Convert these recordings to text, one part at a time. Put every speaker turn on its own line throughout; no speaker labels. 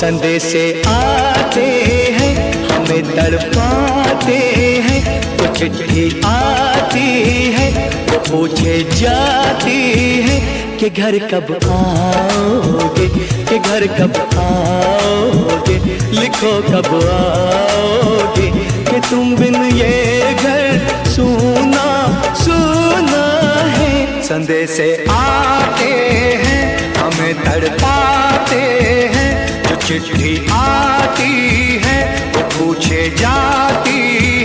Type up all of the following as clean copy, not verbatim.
संदेशे आते हैं हमें तड़पाते हैं, तो चिट्ठी आती है वो पूछे जाती है कि घर कब आओगे, कि घर कब आओगे, लिखो कब आओगे, कि तुम बिन ये घर सूना सूना है। संदेशे आते हैं हमें तड़पाते हैं, जो चिट्ठी आती है वो पूछे जाती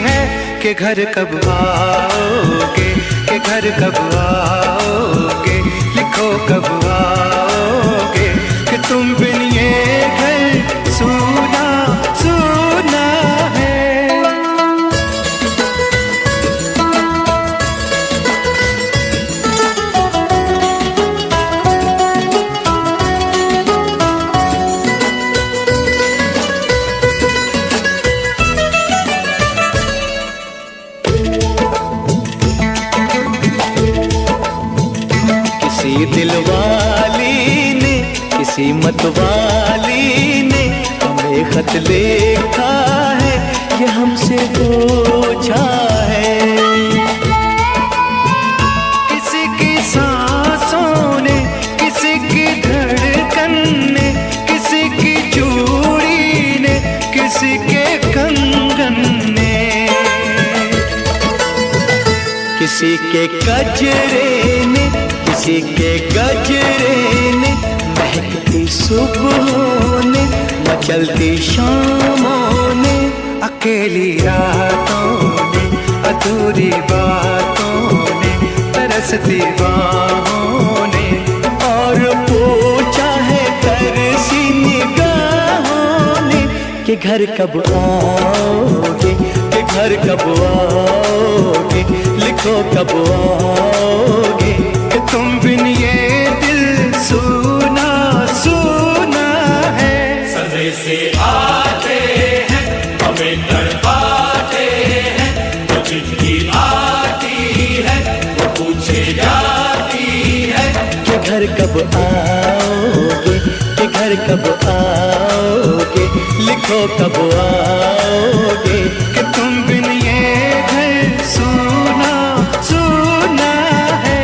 है कि घर कब आओगे, कि घर कब आओगे, लिखो कब आओगे, कि तुम बिन ये घर सूना सूना है। किसी दिलवाली ने, किसी मतवाली ने हमें खत लिखा है, ये हमसे पूछा है। किसी की सांसों ने, किसी की धड़कन ने, किसी की चूड़ी ने, किसी के कंगन ने, किसी के गजरे ने, किसी के गजरे ने, महकती सुबहों ने, मचलती शामों ने, अकेली रातों ने, अधूरी बातों ने, तरसती बाहों ने, और पूछा है तरसी निगाहों ने कि घर कब आओगे, कि घर कब आओगे, लिखो कब आओगे, कि तुम बिन ये दिल सूना सूना है।
संदेशे आते हैं हमें तड़पाते हैं, तो चिट्ठी आती है वो पूछे जाती है
कि घर कब आओगे, कि घर कब आओगे, लिखो कब आओगे, कि तुम बिन ये घर सूना सूना है।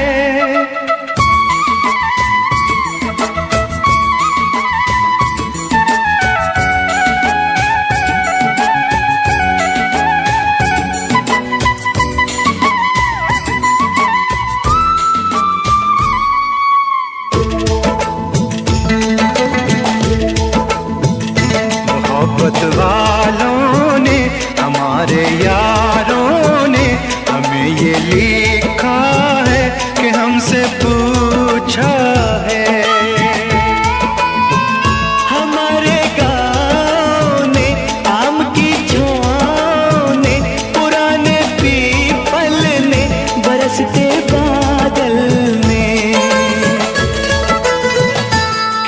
मोहब्बत वालों ने, हमारे यारों ने हमें ये लिखा है कि हमसे पूछा है। हमारे गाँव ने, आम की छाँव ने, पुराने पीपल ने, बरसते बादल ने,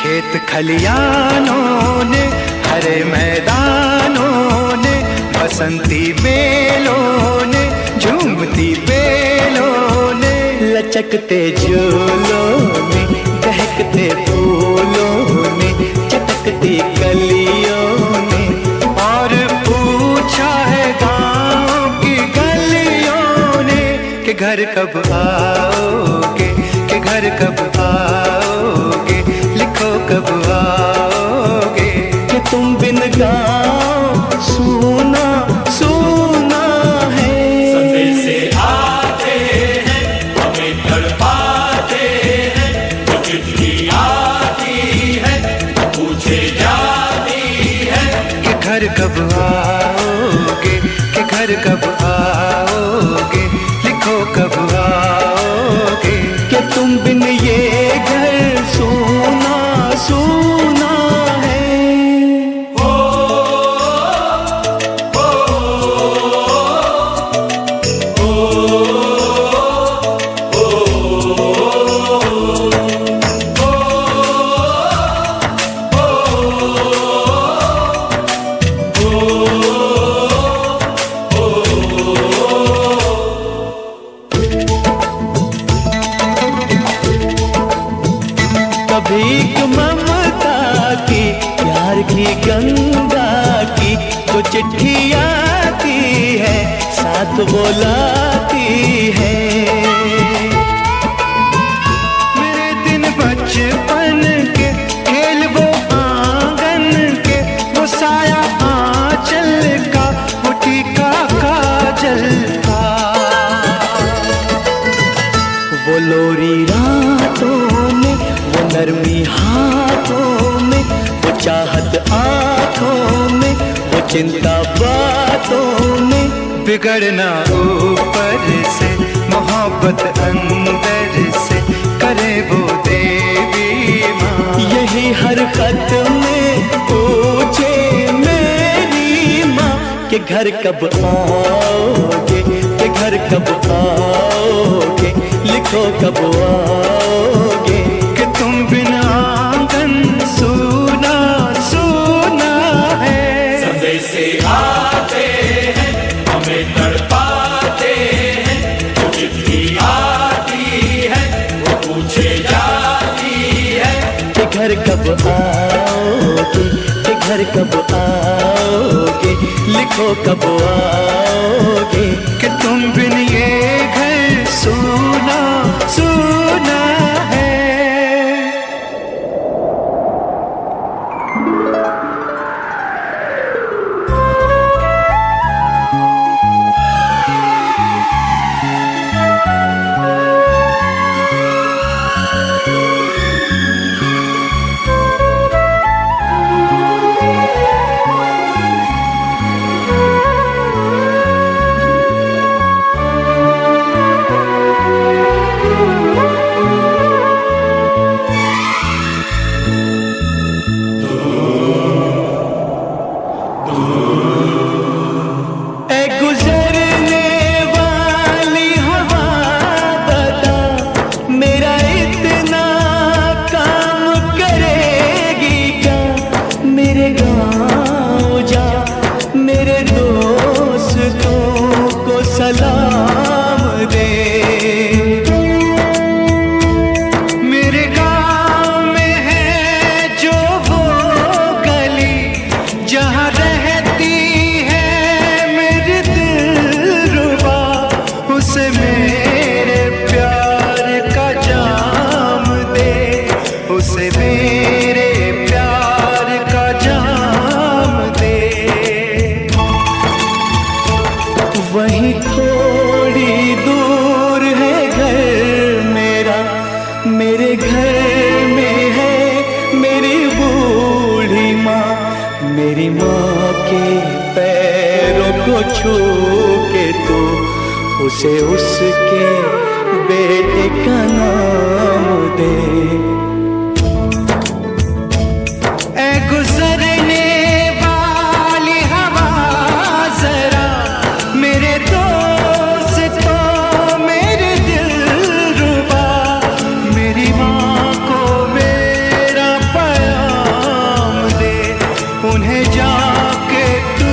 खेत खलियानों ने, हरे मैदानों ने, बसंती बेलों ने, झूमती बेलों ने, लचकते झूलों ने, दहकते फूलों ने, चटकती कलियों ने, और पूछा है गाँव की गलियों ने कि घर कब आओगे, कि घर कब आओगे, लिखो कब आओगे, कि तुम बिन गाँव सूना सूना है।
संदेशे आते हैं हमें तड़पाते हैं, तो चिट्ठी आती है पूछे जाती है
कि घर कब आओगे, कि घर कब आओगे, लिखो कब आओगे, कि तुम बिन ये घर सूना सूना है। मीठी गंगा की जो चिट्ठी आती है साथ वो लाती है। मेरे दिन बचपन के खेल वो आंगन के, वो साया आंचल का, वो टीका काजल का, वो लोरी रातों में, वो नरमी हाथों में, वो चाहत आंखों में, वो चिंता बातों में। बिगड़ना ऊपर से, मोहब्बत अंदर से, करे वो देवी माँ। यही हर खत में पूछे मेरी माँ कि घर कब आओगे, कि घर कब आओगे, लिखो कब आओगे। कि तुम बिना आंगन सूना सूना है।
संदेश आते हैं हमें तड़पाते हैं, जो चिट्ठी आती है वो पूछे जाती है
कि घर कब आओगे, कि घर कब आओगे, लिखो कब आओगे। कि तुम बिन ये घर सूना सूना है। सलाम दे। मेरे गाँव में है जो वो गली जहाँ रहती है मेरी दिलरुबा, उसे मेरे प्यार का जाम दे, उसे मेरे प्यार का जाम दे। वहीं थोड़ी दूर है घर मेरा, मेरे घर में है मेरी बूढ़ी माँ। मेरी माँ के पैरों को छू के तो उसे उसके बेटे का नाम दे। ऐ गुजरने वाली हवा जरा मेरे दोस्तों मेरे दिलरुबा, मेरी माँ को मेरा पैगाम दे, उन्हें जाके तू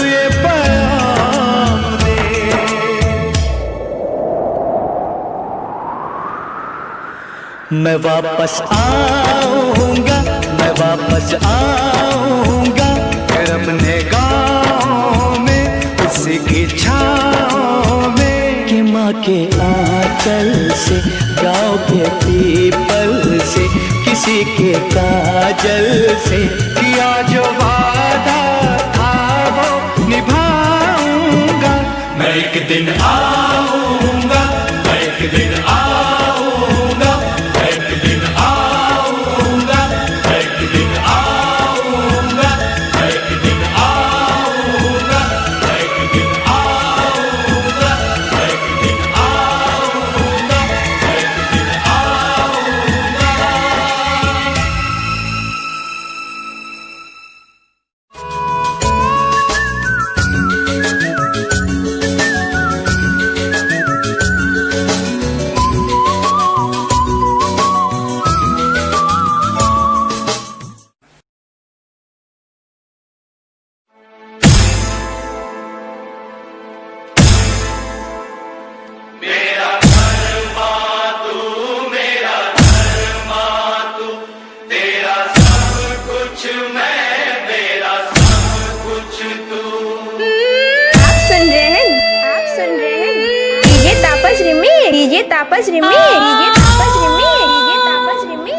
ये पैगाम दे। मैं वापस आऊंगा, मैं वापस आऊंगा, फिर अपने गाँव में उसी की छाँव में। कि माँ के आंचल से, गाँव के पीपल से, किसी के काजल से किया जो वादा था वो निभाऊंगा।
मैं एक दिन आऊंगा, मैं एक दिन आऊंगा, मैं एक दिन आऊंगा, मैं एक दिन आऊंगा, मैं एक दिन आऊंगा, मैं एक दिन आऊंगा, मैं एक दिन आऊंगा, मैं एक दिन आऊंगा।
डीजे तापस रिमी, डीजे तापस रिमी, डीजे तापस रिमी।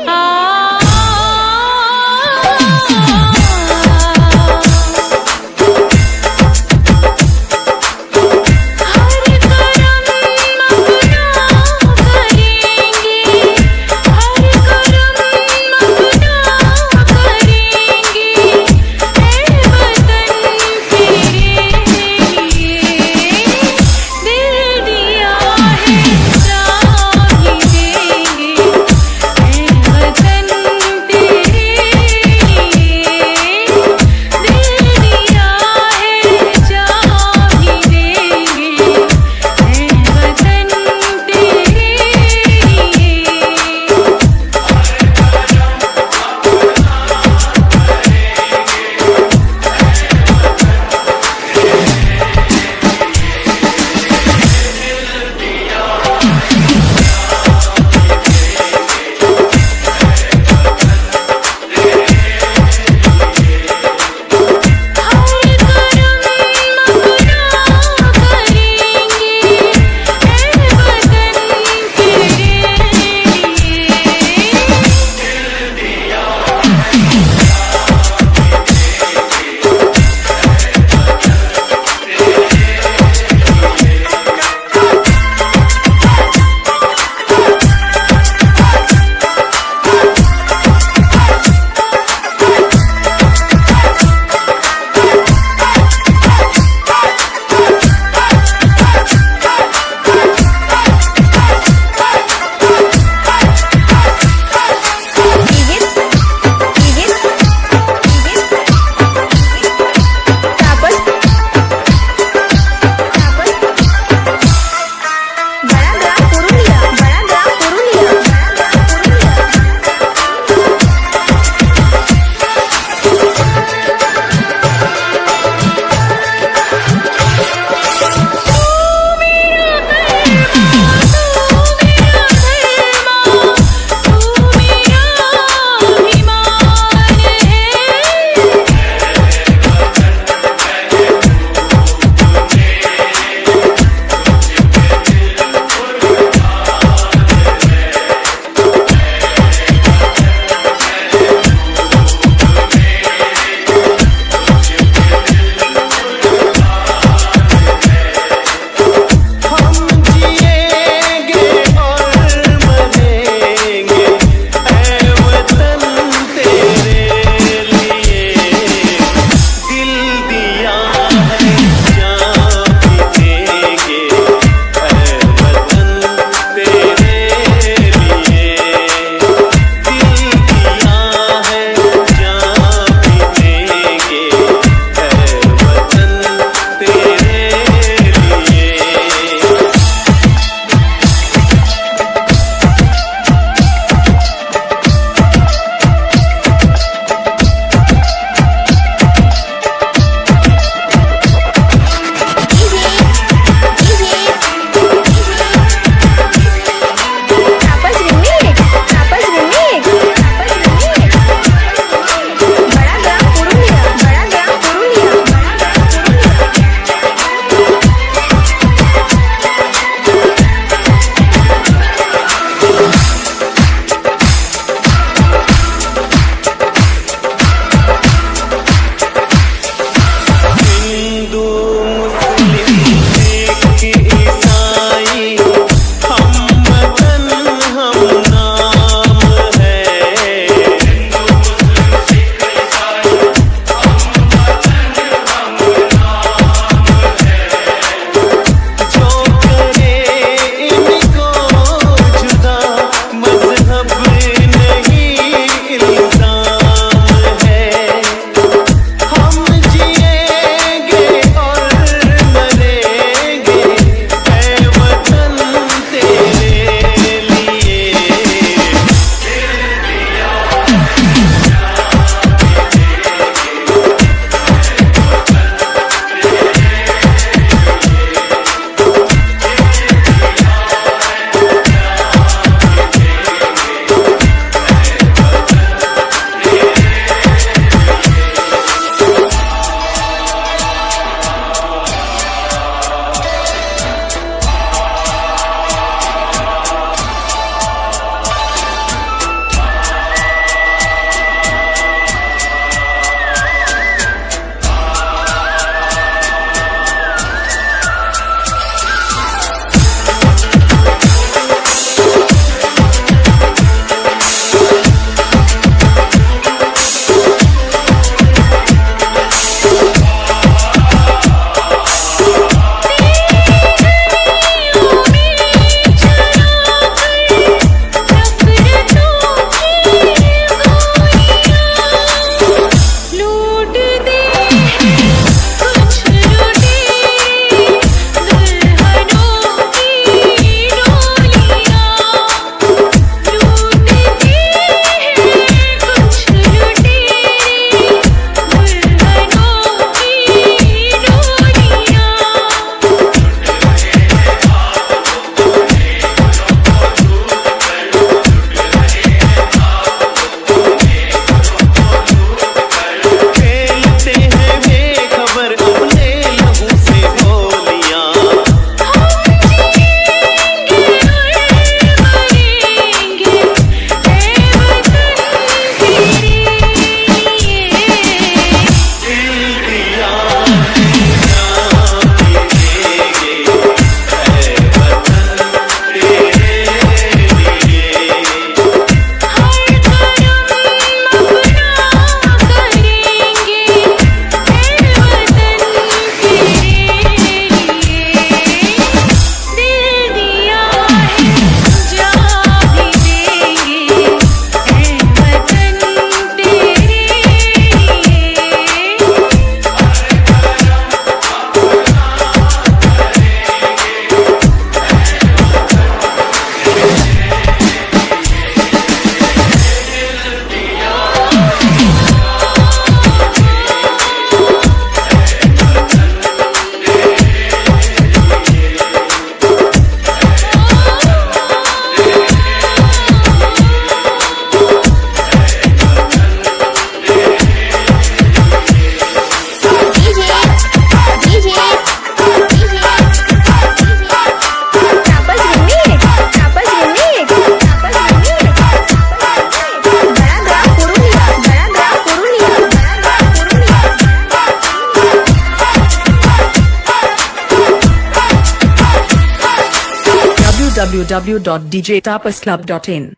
www.djtapasclub.in.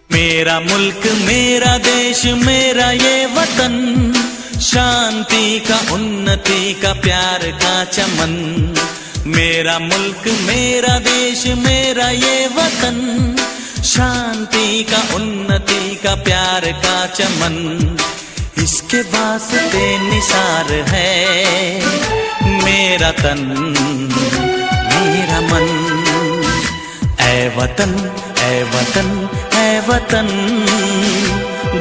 मेरा मुल्क मेरा देश मेरा ये वतन, शांति का उन्नति का प्यार का चमन। मेरा मुल्क मेरा देश मेरा ये वतन, शांति का उन्नति का प्यार का चमन। इसके वास्ते निसार है मेरा तन मेरा मन। ऐ वतन ऐ वतन ऐ वतन,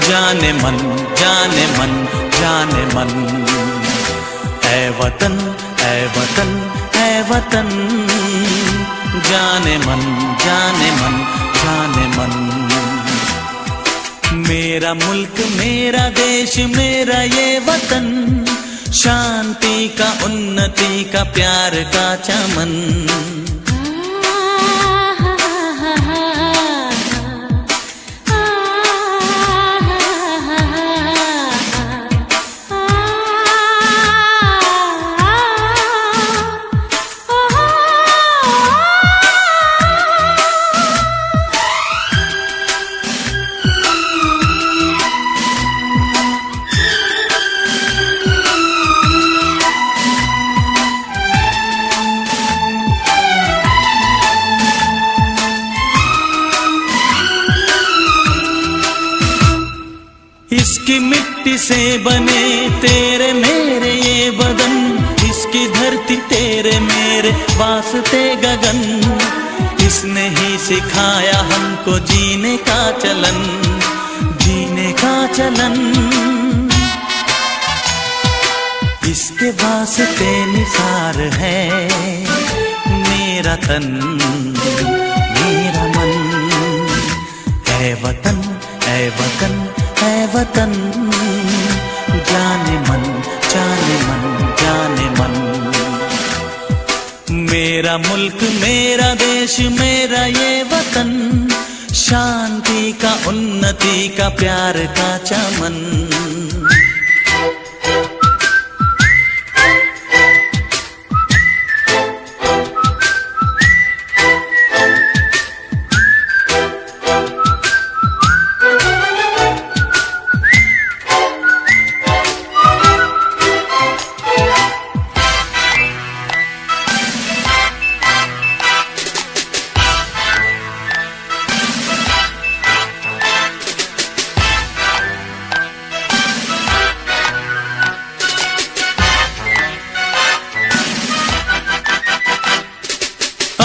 जाने मन जाने मन जाने मन। ऐ वतन ऐ वतन ऐ वतन, जाने मन जाने मन जाने मन। मेरा मुल्क मेरा देश मेरा ये वतन, शांति का उन्नति का प्यार का चमन। इसकी मिट्टी से बने तेरे मेरे ये बदन, इसकी धरती तेरे मेरे वास्ते गगन। इसने ही सिखाया हमको जीने का चलन जीने का चलन। इसके वास्ते निसार है मेरा तन मेरा मन। ऐ वतन ऐ वतन ऐ वतन, जाने मन जाने मन जाने मन। मेरा मुल्क मेरा देश मेरा ये वतन, शांति का उन्नति का प्यार का चमन।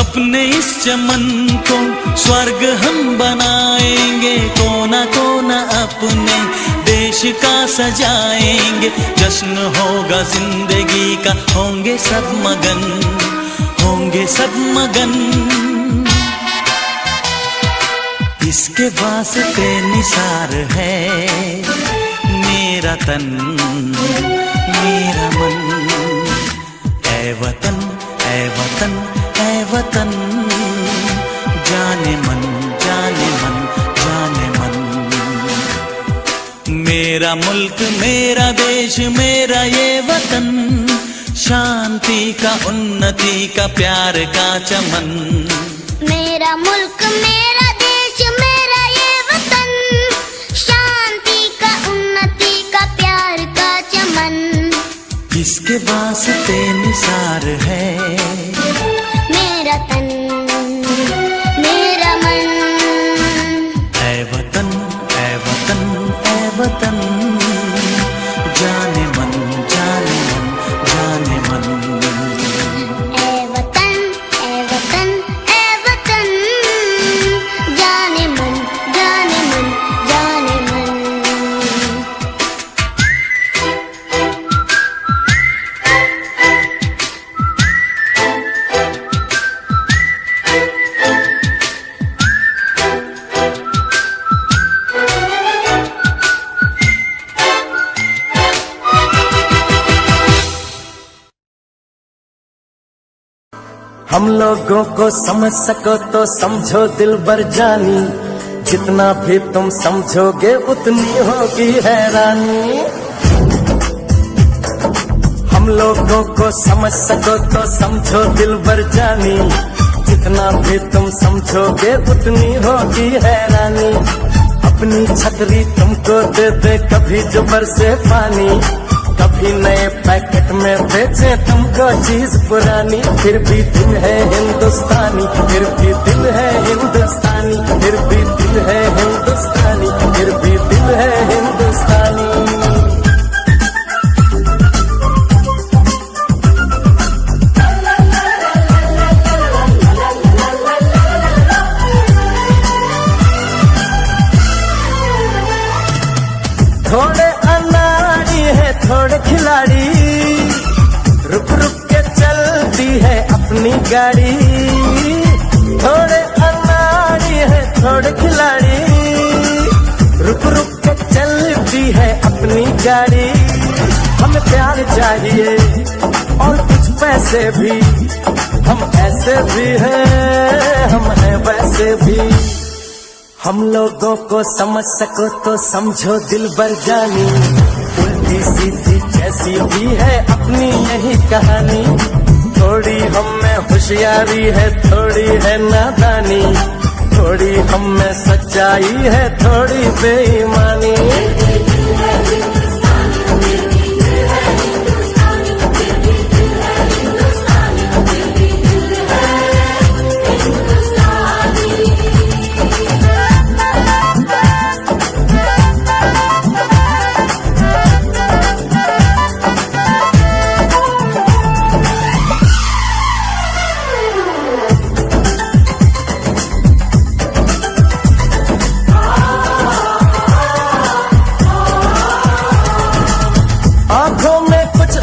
अपने इस चमन को स्वर्ग हम बनाएंगे, कोना कोना अपने देश का सजाएंगे। जश्न होगा जिंदगी का, होंगे सब मगन होंगे सब मगन। इसके वास्ते निसार है मेरा तन मेरा मन। ऐ वतन ऐ वतन ऐ वतन, जाने मन जाने मन जाने मन। मेरा मुल्क मेरा देश मेरा ये वतन, शांति का उन्नति का प्यार का चमन।
मेरा मुल्क मेरा देश मेरा ये वतन, शांति का उन्नति
जिसके वास्ते निसार है
मेरा तन मेरा मन।
ऐ वतन ऐ वतन ऐ वतन, जाने मन जाने मन जाने मन।
ऐ वतन ऐ वतन ऐ वतन, जाने मन जाने मन जाने मन।
हम लोगों को समझ सको तो समझो दिलबर जानी, जितना भी तुम समझोगे उतनी होगी हैरानी। हम लोगों को समझ सको तो समझो दिलबर जानी, जितना भी तुम समझोगे उतनी होगी हैरानी। अपनी छतरी तुमको दे दे कभी जो बरसे पानी, कभी नए पैकेट में बेचे तुमको चीज पुरानी। फिर भी दिल है हिंदुस्तानी, फिर भी दिल है हिंदुस्तानी, फिर भी दिल है हिंदुस्तानी, फिर भी दिल है हिंदुस्तानी। थोड़े अनाड़ी है थोड़े खिलाड़ी, रुक रुक के चलती है अपनी गाड़ी। थोड़े अनाड़ी है थोड़े खिलाड़ी, रुक रुक के चलती है अपनी गाड़ी। हमें प्यार चाहिए और कुछ पैसे भी, हम ऐसे भी हैं हम हैं वैसे भी। हम लोगों को समझ सको तो समझो दिलबर जानी, उल्टी सीधी जैसी भी है अपनी यही कहानी। थोड़ी हम में होशियारी है थोड़ी है नादानी, थोड़ी हम में सच्चाई है थोड़ी बेईमानी।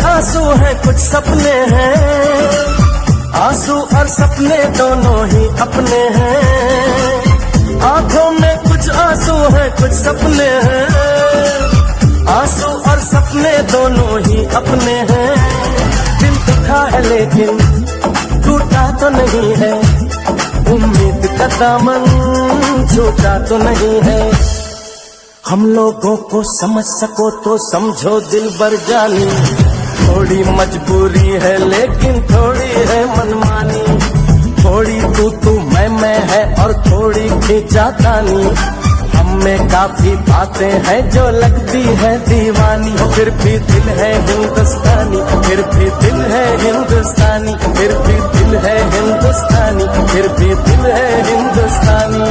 आंसू हैं कुछ सपने हैं, आंसू और सपने दोनों ही अपने हैं। आंखों में कुछ आंसू हैं कुछ सपने हैं, आंसू और सपने दोनों ही अपने हैं। दिल दुखा है लेकिन टूटा तो नहीं है, उम्मीद का दामन छूटा तो नहीं है। हम लोगों को समझ सको तो समझो दिलबर जानी, थोड़ी मजबूरी है लेकिन थोड़ी है मनमानी। थोड़ी तू मैं है और थोड़ी खींचातानी, हम में काफी बातें हैं जो लगती है दीवानी। फिर भी दिल है हिंदुस्तानी, फिर भी दिल है हिंदुस्तानी, फिर भी दिल है हिंदुस्तानी, फिर भी दिल है हिंदुस्तानी।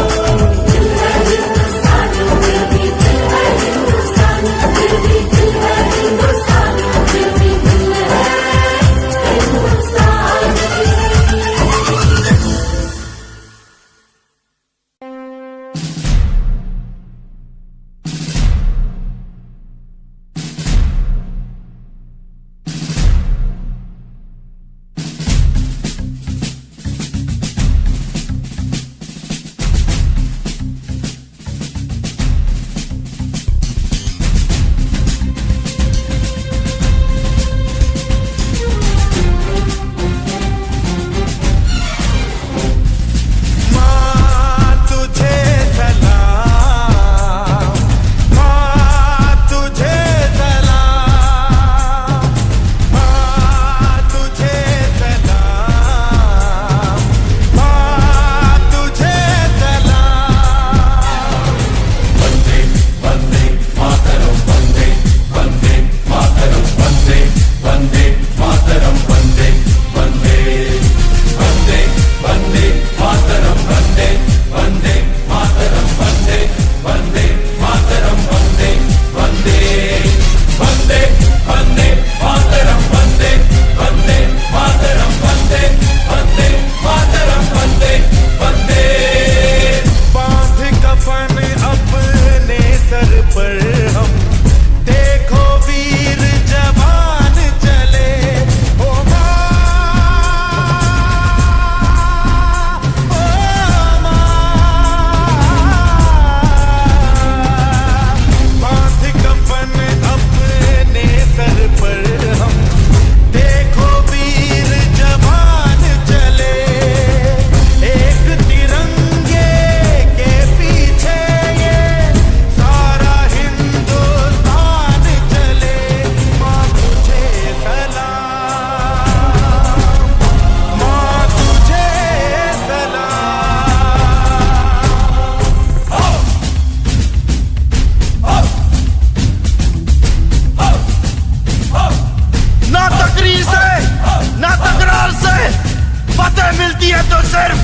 आती है तो सिर्फ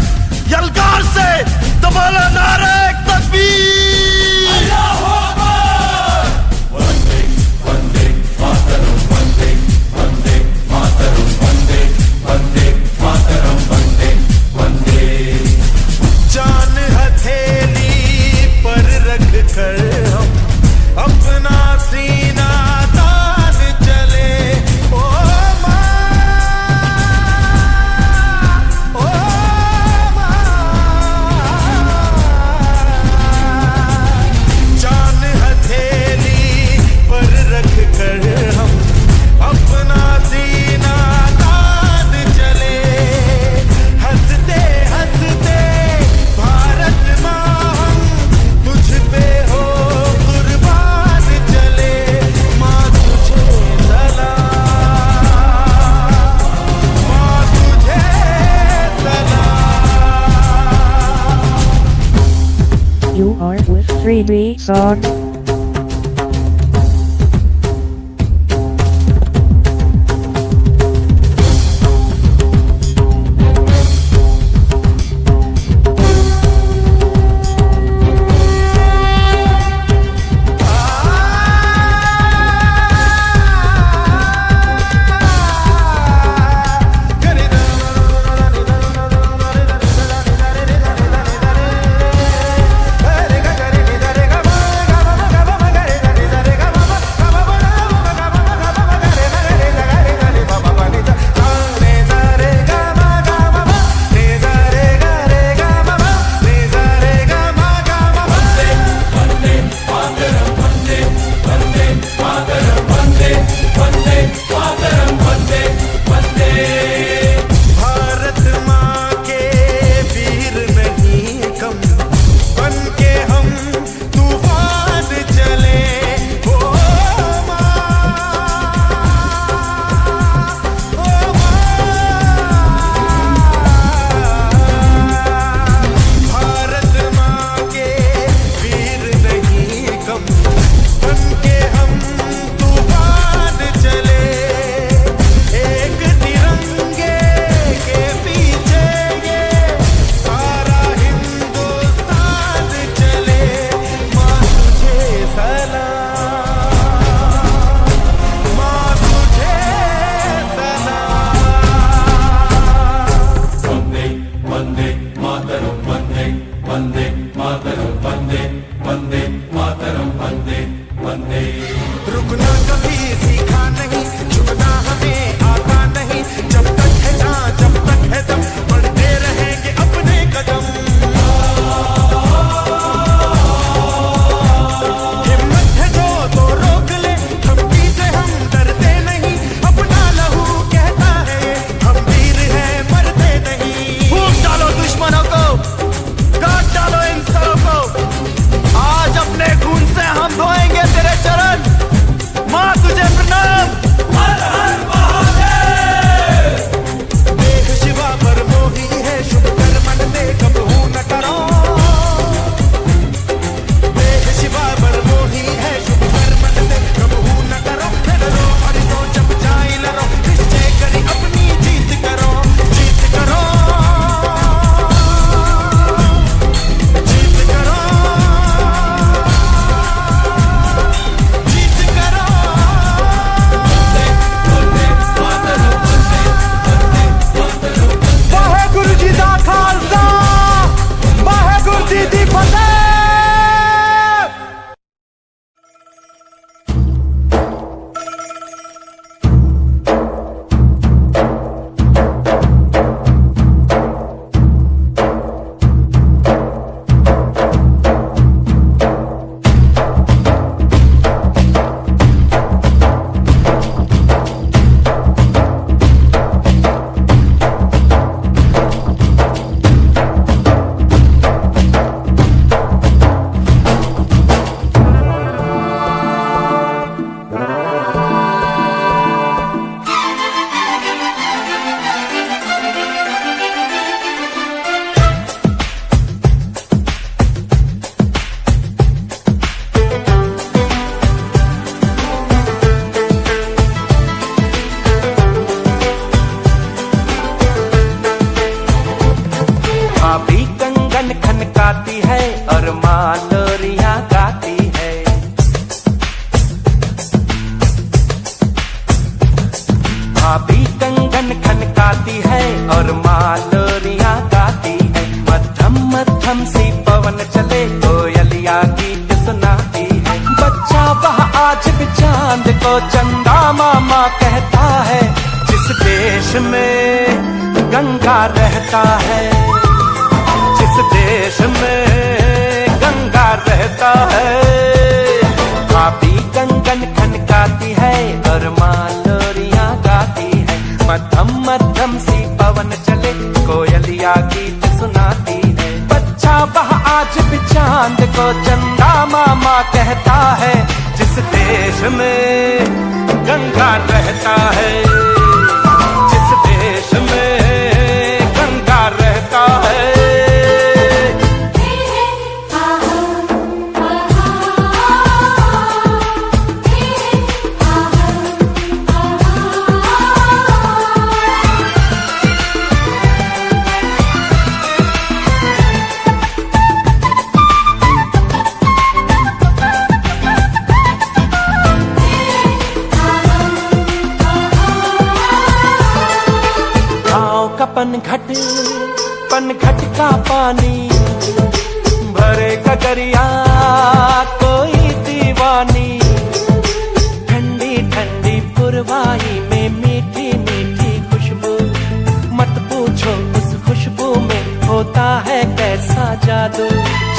यलगार से। तो बोलो नारे तकबीर।
वंदे मातरम, वंदे वंदे मातरम, वंदे वंदे मातरम, वंदे वंदे।
जान हथेली पर रख कर हम अपना सीना तान चले। ओ माँ, ओ माँ, जान हथेली पर रख कर हम अपना सीना तान चले। हंसते हंसते भारत माँ हम तुझ पे हो कुर्बान चले। माँ तुझे सलाम, माँ तुझे सलाम।
You are with 3D song.
Bharat माँ के वीर नहीं कम, बन के हम तूफान चले। ओ माँ, ओ भारत माँ के वीर नहीं कम, बन के हम तूफान चले। एक तिरंगे के पीछे ये सारा हिंदुस्तान चले। माँ तुझे सलाम, माँ तुझे सलाम।
वंदे वंदे मातरम, वंदे वंदे मातरम, वंदे वंदे मातरम, वंदे वंदे।
रुकना कभी सीखा नहीं, झुकना हमें आता नहीं। जब तक है जान, जब तक है दम, बढ़ते रहेंगे अपने कदम। हिम्मत है जो तो रोक ले, धमकी से हम डरते नहीं। अपना लहू कहता है हम वीर हैं, मरते नहीं।
फूंक डालो दुश्मनों को, काट डालो इन सबों को। आज अपने खून से हम धोएंगे तेरे चरण। माँ तुझे प्रणाम।
हर हर महादेव।
चांद को चंदा मामा कहता है, जिस देश में गंगा रहता है, जिस देश में गंगा रहता है। भाभी कंगन खनकाती है और माँ लोरियां गाती है, मध्यम मध्यम सी पवन चले कोयलिया गीत सुनाती है। बच्चा वह आज भी चांद को चंदा मामा कहता है, जिस देश में गंगा रहता है, जिस देश में गंगा रहता है। पनघट का पानी भरे गगरिया कोई दीवानी, ठंडी ठंडी पुरवाई में मीठी मीठी खुशबू, मत पूछो उस खुशबू में होता है कैसा जादू।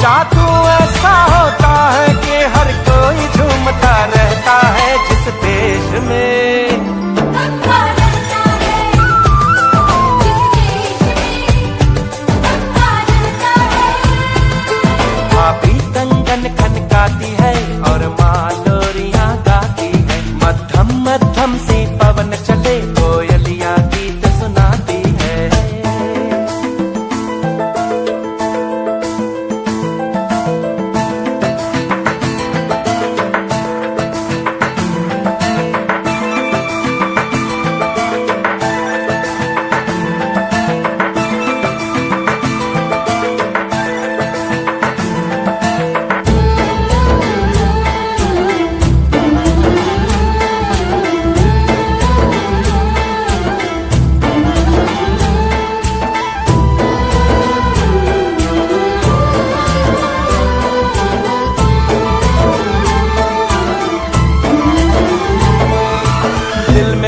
जादू ऐसा होता है कि हर कोई झूमता रहता है, जिस देश में खनकाती है और माँ लोरियां गाती है। मध्यम मध्यम सी पवन चले कोयलियां गीत सुनाती है।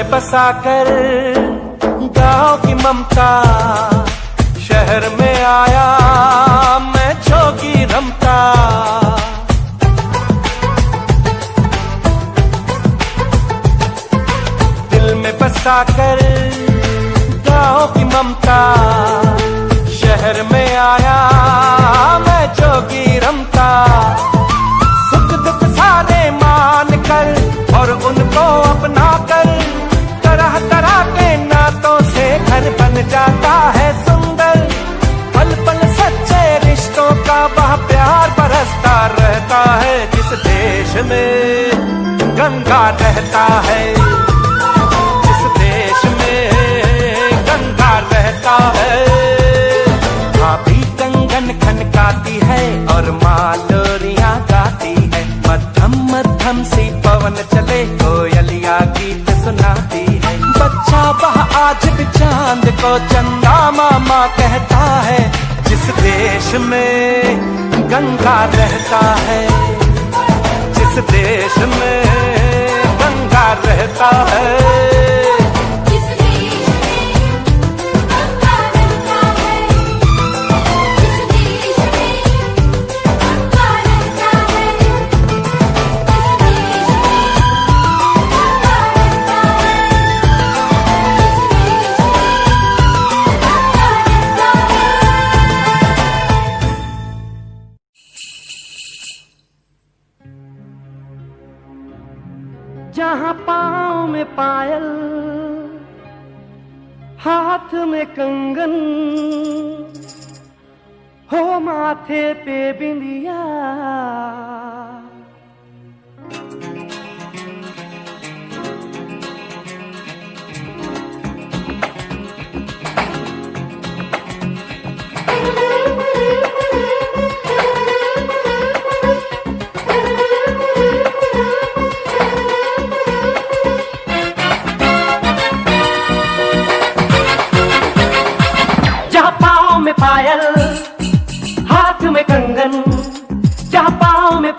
बसाकर गाँव की ममता, शहर में आया मैं जोगी रमता। दिल में बसाकर गाँव की ममता, शहर में आया मैं जोगी रमता। सुख दुख सारे मान कर और उनको अपना कर, तरह तरह के नातों से घर बन जाता है सुंदर। पल पल सच्चे रिश्तों का वह प्यार बरसता रहता है, जिस देश में गंगा रहता है, जिस देश में गंगा रहता है। भाभी कंगन खनकाती है और माँ लोरियां गाती है, मध्यम मध्यम सी पवन चले कोयलिया गीत सुनाती है। बच्चा वह आज भी चांद को चंदा मामा कहता है, जिस देश में गंगा रहता है, जिस देश में गंगा रहता है। जहाँ पाँव में पायल, हाथ में कंगन, हो माथे पे बिंदिया, पायल, हाथ में कंगन, जहाँ पाँव में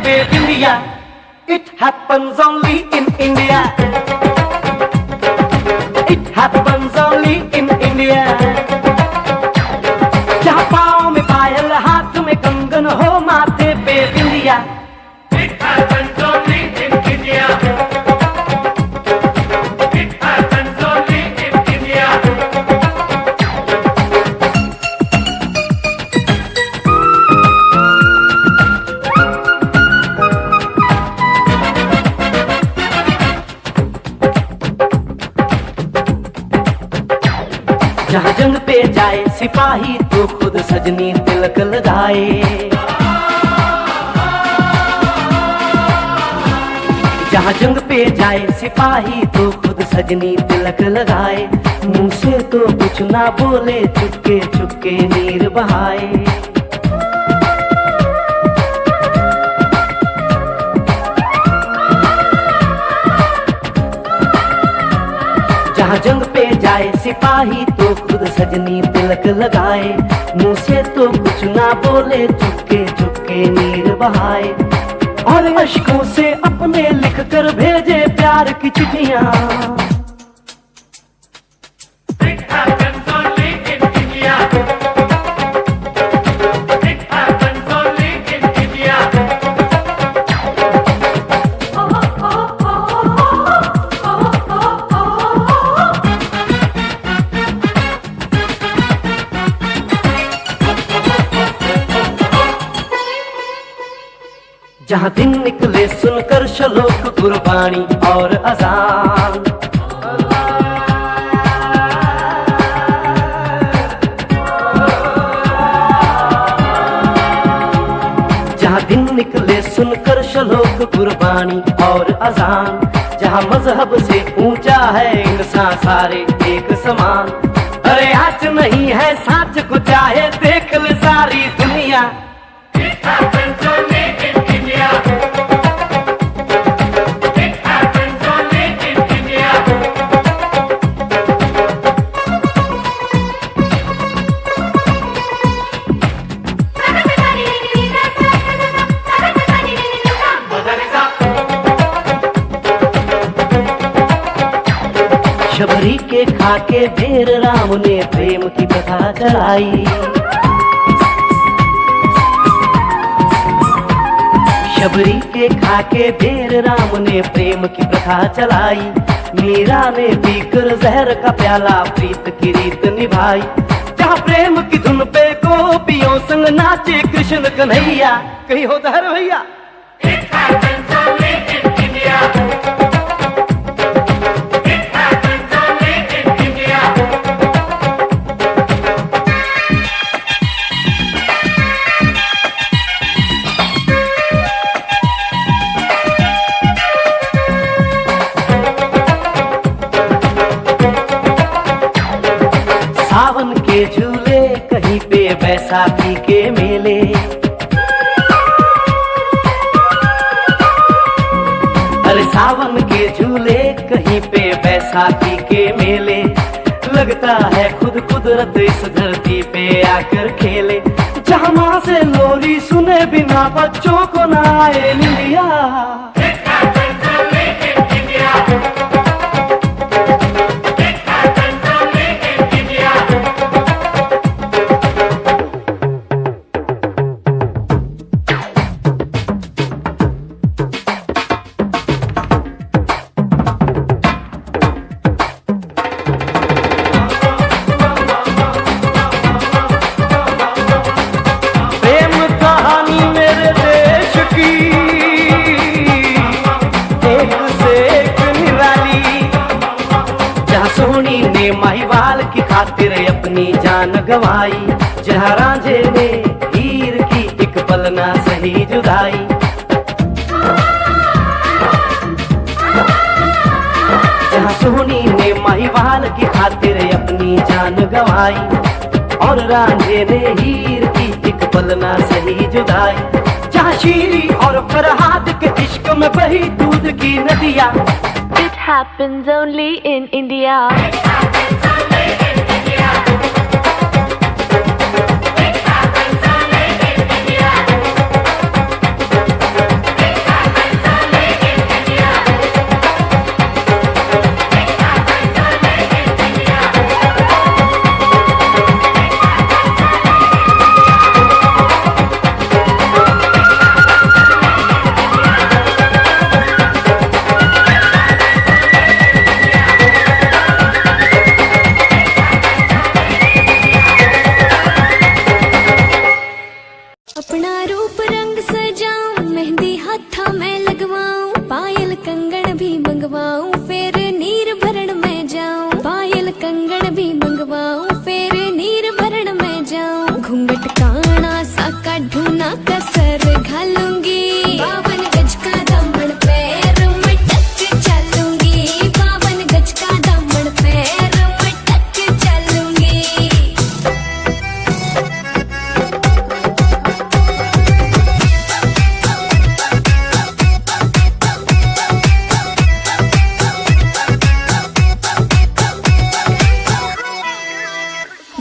बेबिंदिया। It happens only in India. It happens only in India. जहाँ पाँव में पायल, हाथ में कंगन हो, माथे पे बिंदिया।
It happens only in India. It happens only in India.
जहाँ जंग पे जाए सिपाही तो खुद सजनी तिलक लगाए। जहाँ जंग पे जाए सिपाही तो खुद सजनी तिलक लगाए। मुंह से तो कुछ ना बोले, चुपके चुपके नीर बहाए। जहाँ जंग पे जाए सिपाही तो खुद सजनी तिलक लगाए। मुंह से तो कुछ ना बोले, चुपके चुपके नीर बहाए। और अश्कों से अपने लिख कर भेजे प्यार की चिट्ठियां।
It happens only in India. It happens only in India.
जहाँ दिन निकले सुनकर श्लोक गुरबाणी और अजान। जहाँ दिन निकले सुनकर श्लोक गुरबाणी और अजान। जहाँ मजहब से ऊंचा है इंसान सारे एक समान। अरे आज नहीं है साच को चाहे देख ले सारी दुनिया।
It happens only in India. It happens only in India.
Shabari के खाके भेर राम ने प्रेम की कथा चलाई। शबरी के खाके भेर राम ने प्रेम की प्रथा चलाई। मीरा ने पीकर जहर का प्याला प्रीत की रीत निभाई। जहाँ प्रेम की धुन पे गोपियों संग नाचे कृष्ण कन्हैया। कहीं होता है रे भैया।
It happens only in India. It happens only in India.
सावन के झूले कहीं पे बैसाखी के मेले। अरे सावन के झूले कहीं पे बैसाखी के मेले। लगता है खुद कुदरत इस धरती पे आकर खेले। जहाँ माँ से लोरी सुने बिना बच्चों को ना आए निंदिया।
It happens only in India. It happens only in India.
प्रेम कहानी मेरे देश की एक से एक निराली। जहाँ सोनी ने महिवाल की खातिर अपनी जान गंवाई। जहाँ रांझे ने हीर की एक पल ना सही जुदाई। जहाँ सोनी ने महिवाल की खातिर अपनी जान गंवाई। और रांझे ने हीर की एक पल ना सही जुदाई। जहाँ शीरी और फरहाद के इश्क में बही दूध की नदियाँ।
It happens only in India.
It happens only in India. It happens only in India.
अपना रूप रंग सजाऊं, मेहंदी हाथा में लगवाऊं, पायल कंगन भी मंगवाऊं, फिर नीर भरण में जाऊं। पायल कंगन भी मंगवाऊं, फिर नीर भरण में जाऊं। घूंघट काना सा काढूं, कसर घालूंगी, 52 गज का दामन पैर में टक चलूंगी, 52 गज का दामन पैर में टक चलूंगी।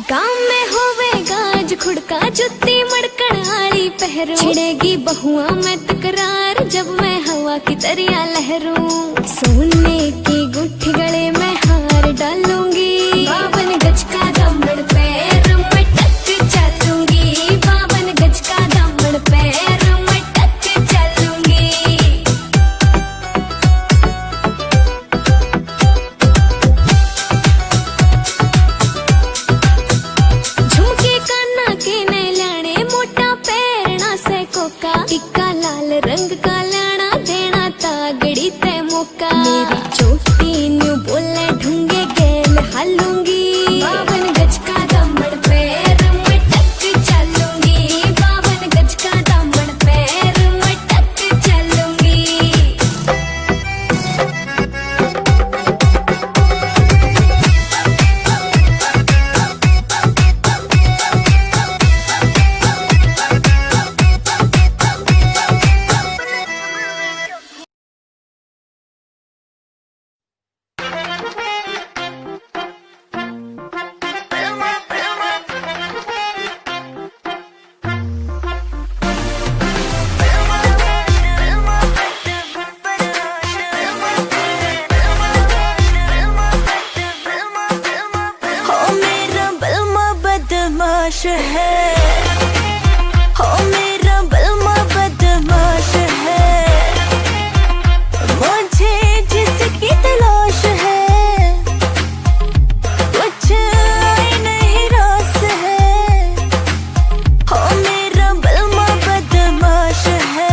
गाँव में होवेगा आज खुड़का, जुत्ती मड़कण आली पहरू, छिड़ेगी बहुआ में तकरार जब मैं हवा की तरिया लहरूं। सोने की गुठी गले में हार डालूंगी, 52 गज का दामन पैर में टक चलूंगी, 52 गज का दामन पैर में टक चलूंगी। झुमके काना के ने लाने, मोटा पैरना से कोका, टिक्का लाल रंग का लाना, देना तागड़ी ते मौका। मेरी चोटी न्यू बोले ढूंगे गेल हालूंगी, 52 गज का दामन पैर में टक चलूंगी, 52 गज का दामन पैर में टक चलूंगी। हो मेरा बलमा बदमाश है, हो मेरा बलमा बदमाश है, मुझे जिसकी तलाश है, कुछ आई नहीं रास है। हो मेरा बलमा बदमाश है।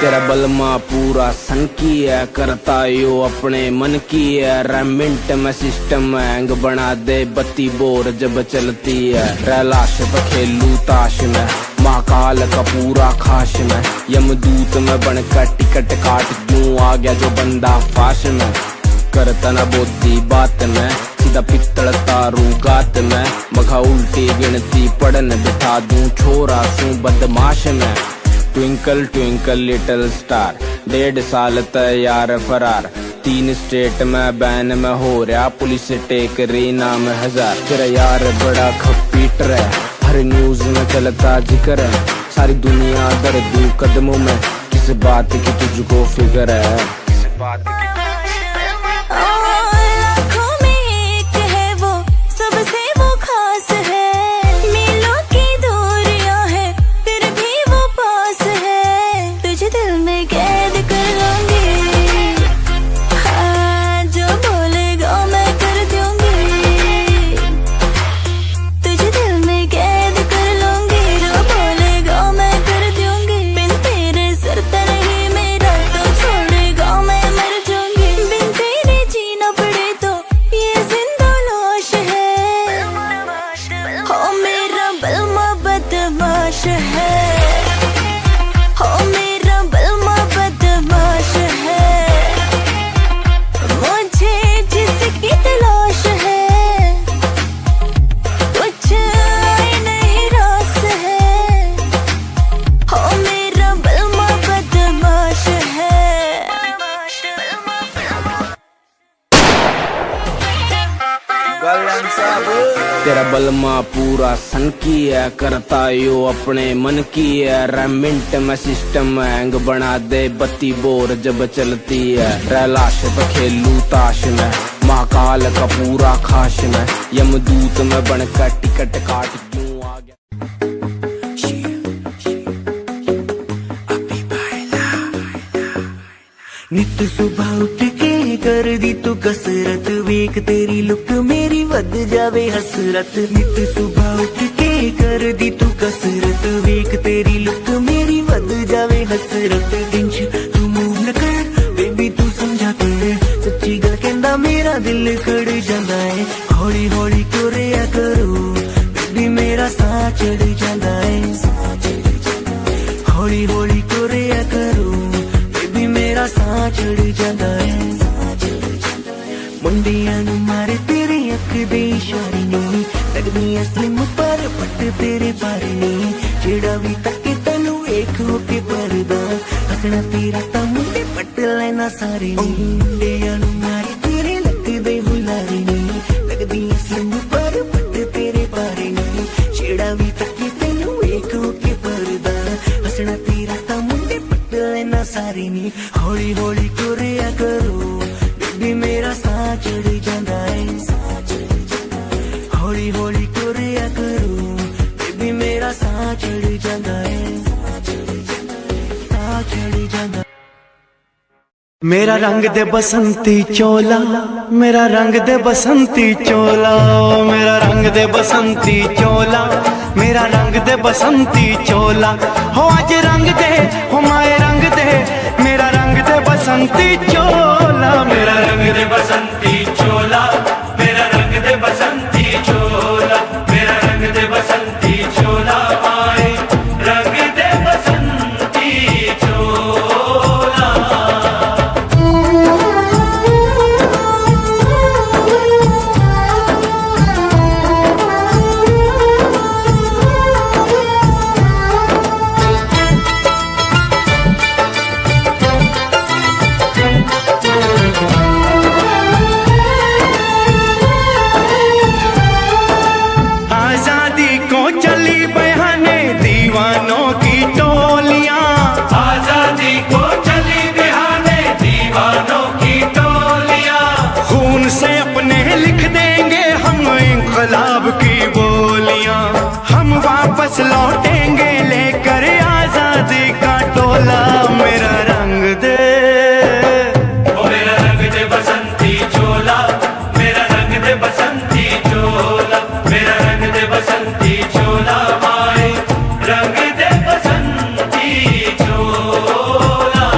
तेरा बलमा पूरा सन की है, करता यो अपने मन की है, रेमिंट में सिस्टम हैंग बना दे, बत्ती बोर जब चलती है। रैलाश पे खेलू ताश में, महाकाल का पूरा खाश में, यमदूत में बनकर टिकट काट क्यों आ गया जो बंदा फाश में। करता न बोती बात में, सीधा पित्तल तारू गात में, मघा उल्टी गिनती पढ़न बिठा दूं, छोरा सू बदमाश में। ट्विंकल ट्विंकल लिटिल स्टार, 1.5 साल तैयार फरार, 3 स्टेट में बैन में हो रहा, पुलिस टेक रही नाम 1000। तेरा यार बड़ा खपीटर है, हर न्यूज में चलता जिक्र है, सारी दुनिया दर्द कदमों में, किस बात की तुझको फिक्र है, किस बात की।
लाखों में एक है वो, सबसे वो खास है, मीलों की दूरियां है, फिर भी वो पास है, तुझे दिल में कैद कर लूंगी, हाँ जो बोलेगा मैं कर दूंगी, तुझे दिल में कैद कर लूंगी, जो बोलेगा मैं कर दूंगी, बिन तेरे सरता नहीं मेरा तो छोड़ेगा मैं मर जाऊंगी, बिन तेरे जीना पड़े तो ये जिंदा लाश है। हो मेरा बलमा बदमाश है, हो मेरा बलमा बदमाश है, मुझे जिसकी तलाश है, कुछ आई नहीं रास है। हो मेरा बलमा बदमाश है।
तेरा बलमा पूरा सन की है, करता यो अपने मन की है, रेमिंट में सिस्टम हैंग बना दे, बत्ती बोर जब चलती है। रैलाश पे खेलू ताश में, अकाल का पूरा खास मैं यमदूत में बनकर टिकट काट क्यों आ गया।
नित सुबह उठ के कर दी तू कसरत, वेख तेरी लुक मेरी वध जावे हसरत। नित सुबह उठ के कर दी तू कसरत, वेख तेरी लुक मेरी वध जावे हसरत। दिन तू मूव न कर बेबी तू समझा कर, सच्ची गल कहंदा मेरा दिल कड़ जांदा है। हौली हौली क्यों रिया करो बेबी मेरा साह चढ़ जांदा है। हौली हौली क्यों रिया करो बेबी मेरा साह चढ़ जांदा है। मुंडियां नू मारे तेरे अख दे इशारे नहीं, लगदी स्लिम पर पट तेरे बारे नहीं। जेड़ा भी तके तैनू वेख के परदा, हसना तेरा तां मुंडे पट लेना सारे नहीं। मुंडियां नू मारे तेरे लक दे हुलारे नहीं, लगदी स्लिम पर पट तेरे बारे नहीं। जेड़ा भी तके तैनू वेख के परदा, हसना तेरा तां मुंडे पट लेना सारे नहीं। हौली हौली क्यों रिया करो बेबी मेरा साह चढ़ जांदा है। हौली हौली क्यों रिया करो बेबी मेरा साह चढ़ जांदा है। साह चढ़ जांदा। मेरा रंग दे बसंती चोला, मेरा रंग दे बसंती चोला, मेरा रंग दे बसंती चोला, मेरा रंग दे बसंती चोला। हो आज रंग दे हो माए रंग दे, मेरा रंग दे बसंती चोला, मेरा रंग दे बसंती चोला, मेरा रंग दे बसंती चोला, मेरा रंग दे बसंती चोला, आए रंग दे बसंती चोला। इंकलाब की बोलियां हम वापस लौटेंगे लेकर आजादी का टोला। मेरा रंग दे ओ मेरा रंग दे बसंती चोला, मेरा रंग दे बसंती चोला, मेरा रंग दे बसंती चोला, माए रंग दे बसंती चोला।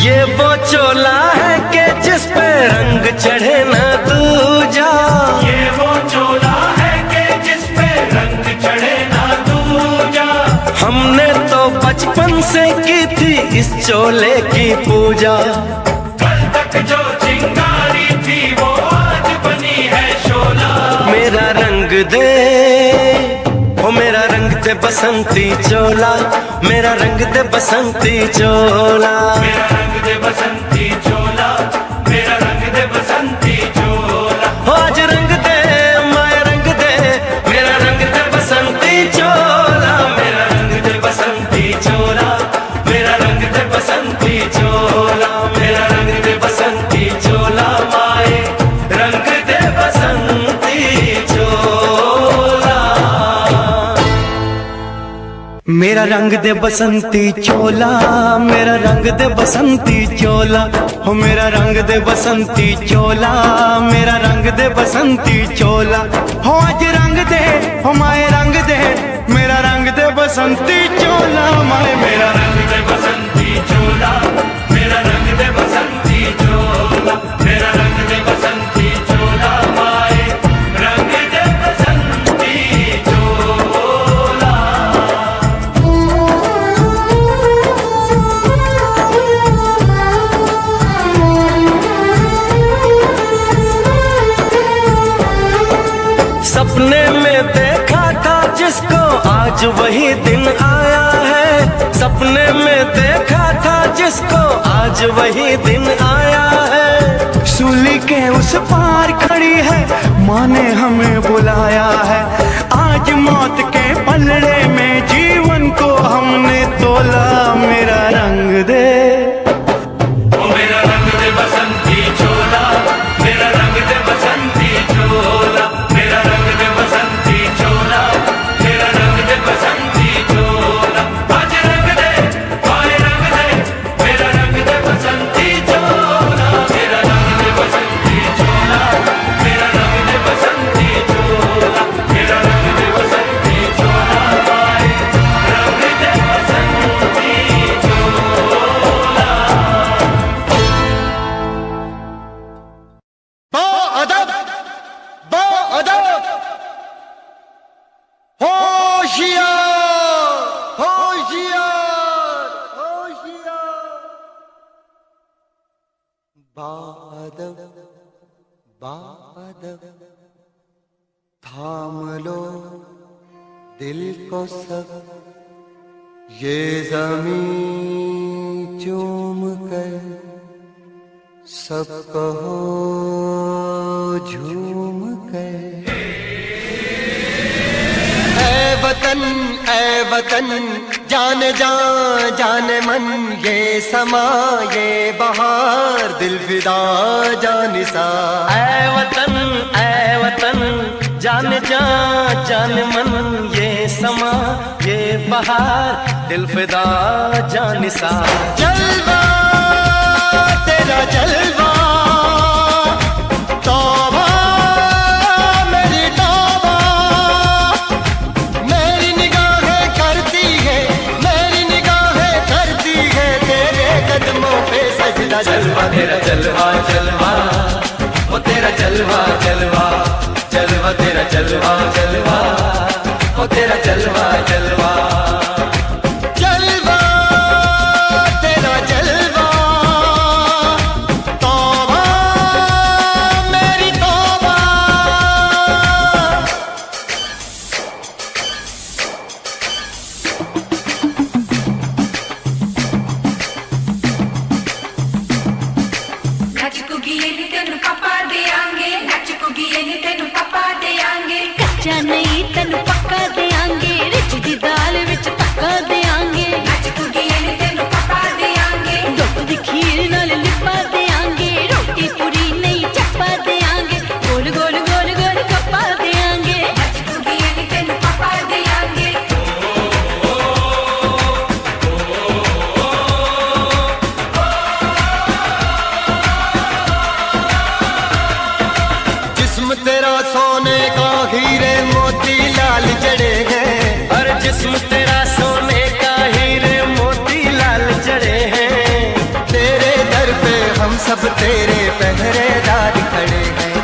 ये वो चोला है कि जिस पे रंग चढ़े न दूजा, ये वो चोला है कि जिस पे रंग चढ़े न दूजा। हमने तो बचपन से की थी इस चोले की पूजा, कल तक जो चिंगारी थी वो आज बनी है शोला। मेरा रंग दे ओ मेरा रंग दे बसंती चोला, मेरा रंग दे बसंती चोला, मेरा रंग दे बसंती चोला, मेरा रंग दे बसंती चोला। आज रंग दे माया रंग दे, मेरा रंग दे बसंती चोला, मेरा रंग दे बसंती चोला, मेरा रंग दे बसंती चोला, मेरा रंग दे बसंती चोला, माए रंग दे बसंती चोला। मेरा रंग दे बसंती चोला, मेरा रंग दे बसंती चोला, हो मेरा रंग दे बसंती चोला, मेरा रंग दे बसंती चोला। हो आज रंग दे हो माए रंग दे, मेरा रंग दे बसंती चोला, माए मेरा रंग दे बसंती चोला, मेरा रंग दे बसंती चोला, मेरा रंग दे बसंती चोला, माए रंग दे बसंती चोला। आज वही दिन आया है, सपने में देखा था जिसको, आज वही दिन आया है।
सूली के उस पार खड़ी है, माँ ने हमें बुलाया है। आज मौत के पलड़े में जीवन को हमने तोला। मेरा रंग दे,
ओ मेरा रंग दे बसंती चोला, मेरा रंग दे बसंती चोला, मेरा रंग दे बसंती चोला, मेरा रंग दे बसंती चोला। आज रंग दे, ओए रंग दे, मेरा रंग दे बसंती चोला, मेरा रंग दे बसंती चोला, मेरा रंग दे बसंती चोला, मेरा रंग दे बसंती चोला, ओए रंग दे बसंती चोला।
बाअदब, बाअदब, होशियार, होशियार, होशियार। बाअदब, बाअदब, थाम लो दिल को सब, ये ज़मीं चूम कर सब कहो झूम कर। ऐ वतन जान जान जान मन, ये समा ये बहार दिल फिदा जानिसा।
ऐ वतन जान जा जान मन, ये समा ये बहार दिल फिदा जानिसा।
जलवा तेरा जलवा, तौबा मेरी तौबा, मेरी निगाहें करती है, मेरी निगाहें करती है तेरे कदमों पे सजदा।
जलवा तेरा जलवा जलवा, वो तेरा जलवा जलवा, जलवा तेरा जलवा जलवा, वो तेरा जलवा जलवा।
जलवा तेरा जलवा, तौबा मेरी तौबा।
कच्चा नहीं तेन पक्का देंगे, रिच दी दाल विच पक्का देंगे। दुध दी खीर नाल लिपा देंगे, रोटी पूरी नहीं चप्पा देंगे, गोल गोल गोल गोल कप्पा देंगे।
जिस्म तेरा सोने का हीरे मोती लाल जड़े हैं,
और जिस्म तेरा सोने का हीरे मोती लाल जड़े हैं।
तेरे दर पे हम सब तेरे पहरेदार खड़े हैं।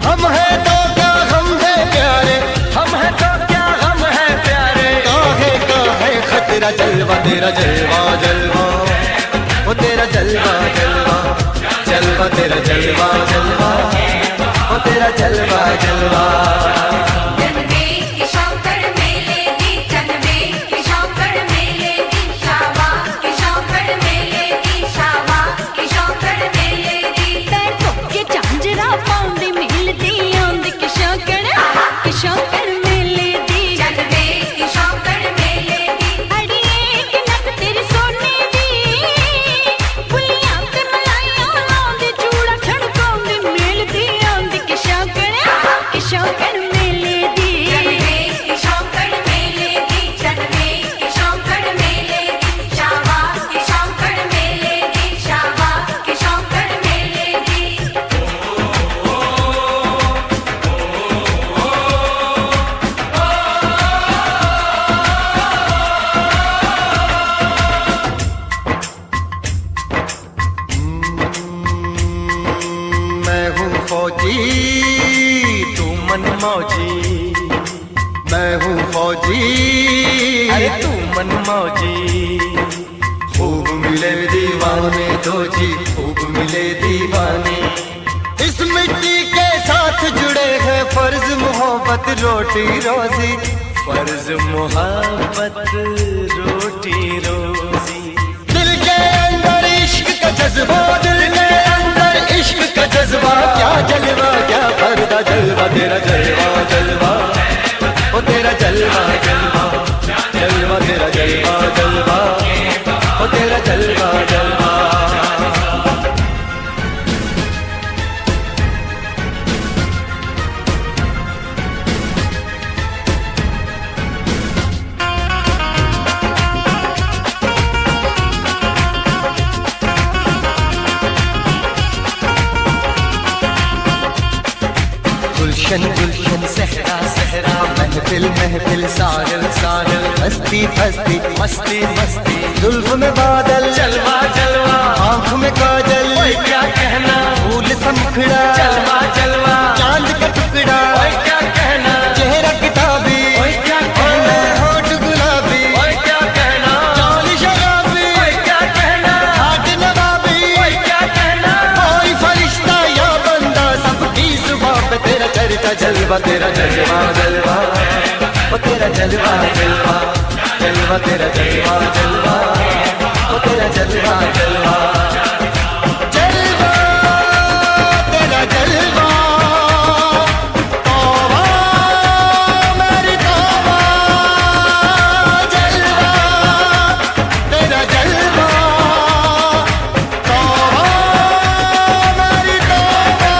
हम हैं तो क्या हम हैं प्यारे,
हम है तो क्या हम है प्यारे,
काहे काहे खतरा। जलवा तेरा जलवा जलवा, वो तेरा जलवा जलवा, जलवा तेरा जलवा जलवा, वो तेरा जलवा जलवा।
झांझरा पाउंदी मिलदी आंदी कि शौकड़ मेले दी, अड़िए कि नक तेरी सोने दी, फुलियां ते मलाइयां लाउंदी, चूड़ा छड़काउंदी मिलदी आंदी कि शौकड़ मेले दी।
मैं हूँ फौजी तू मन मौजी, मैं हूँ फौजी
अरे तू मन मौजी।
खूब मिले दीवाने दो जी, खूब मिले दीवाने। इस मिट्टी के साथ जुड़े हैं फर्ज मोहब्बत रोटी रोजी, फर्ज मोहब्बत रोटी रोजी। दिल के अंदर इश्क का जज्बा, दिल के अंदर इश्क का जज्बा, क्या जलवा क्या पर्दा जलवा, तेरा जलवा जलवा ओ तेरा जलवा जलवा, जलवा तेरा जलवा जलवा ओ तेरा जलवा जलवा। गुलशन गुलशन सहरा सहरा, महफिल महफिल सागल सागल, हस्ती हस्ती मस्ती मस्ती, जुल्फ में बादल जलवा जलवा, आँख में काजल क्या कहना, फूल समखड़ा जलवा जलवा, चांद का टुकड़ा क्या कहना, चेहरा किताबी क्या कहना, होठ गुलाबी क्या कहना, चाल शराबी क्या कहना, हाथ नवाबी क्या कहना, कोई फरिश्ता या बंदा सबकी जुबां पे तेरा चर्चा जलवा, तेरा जलवा जलवा ओ तेरा जलवा जलवा, जलवा तेरा जलवा जलवा ओ तेरा जलवा जलवा, जलवा तेरा जलवा, तौबा मेरी तौबा, जलवा तेरा जलवा, तौबा मेरी तौबा।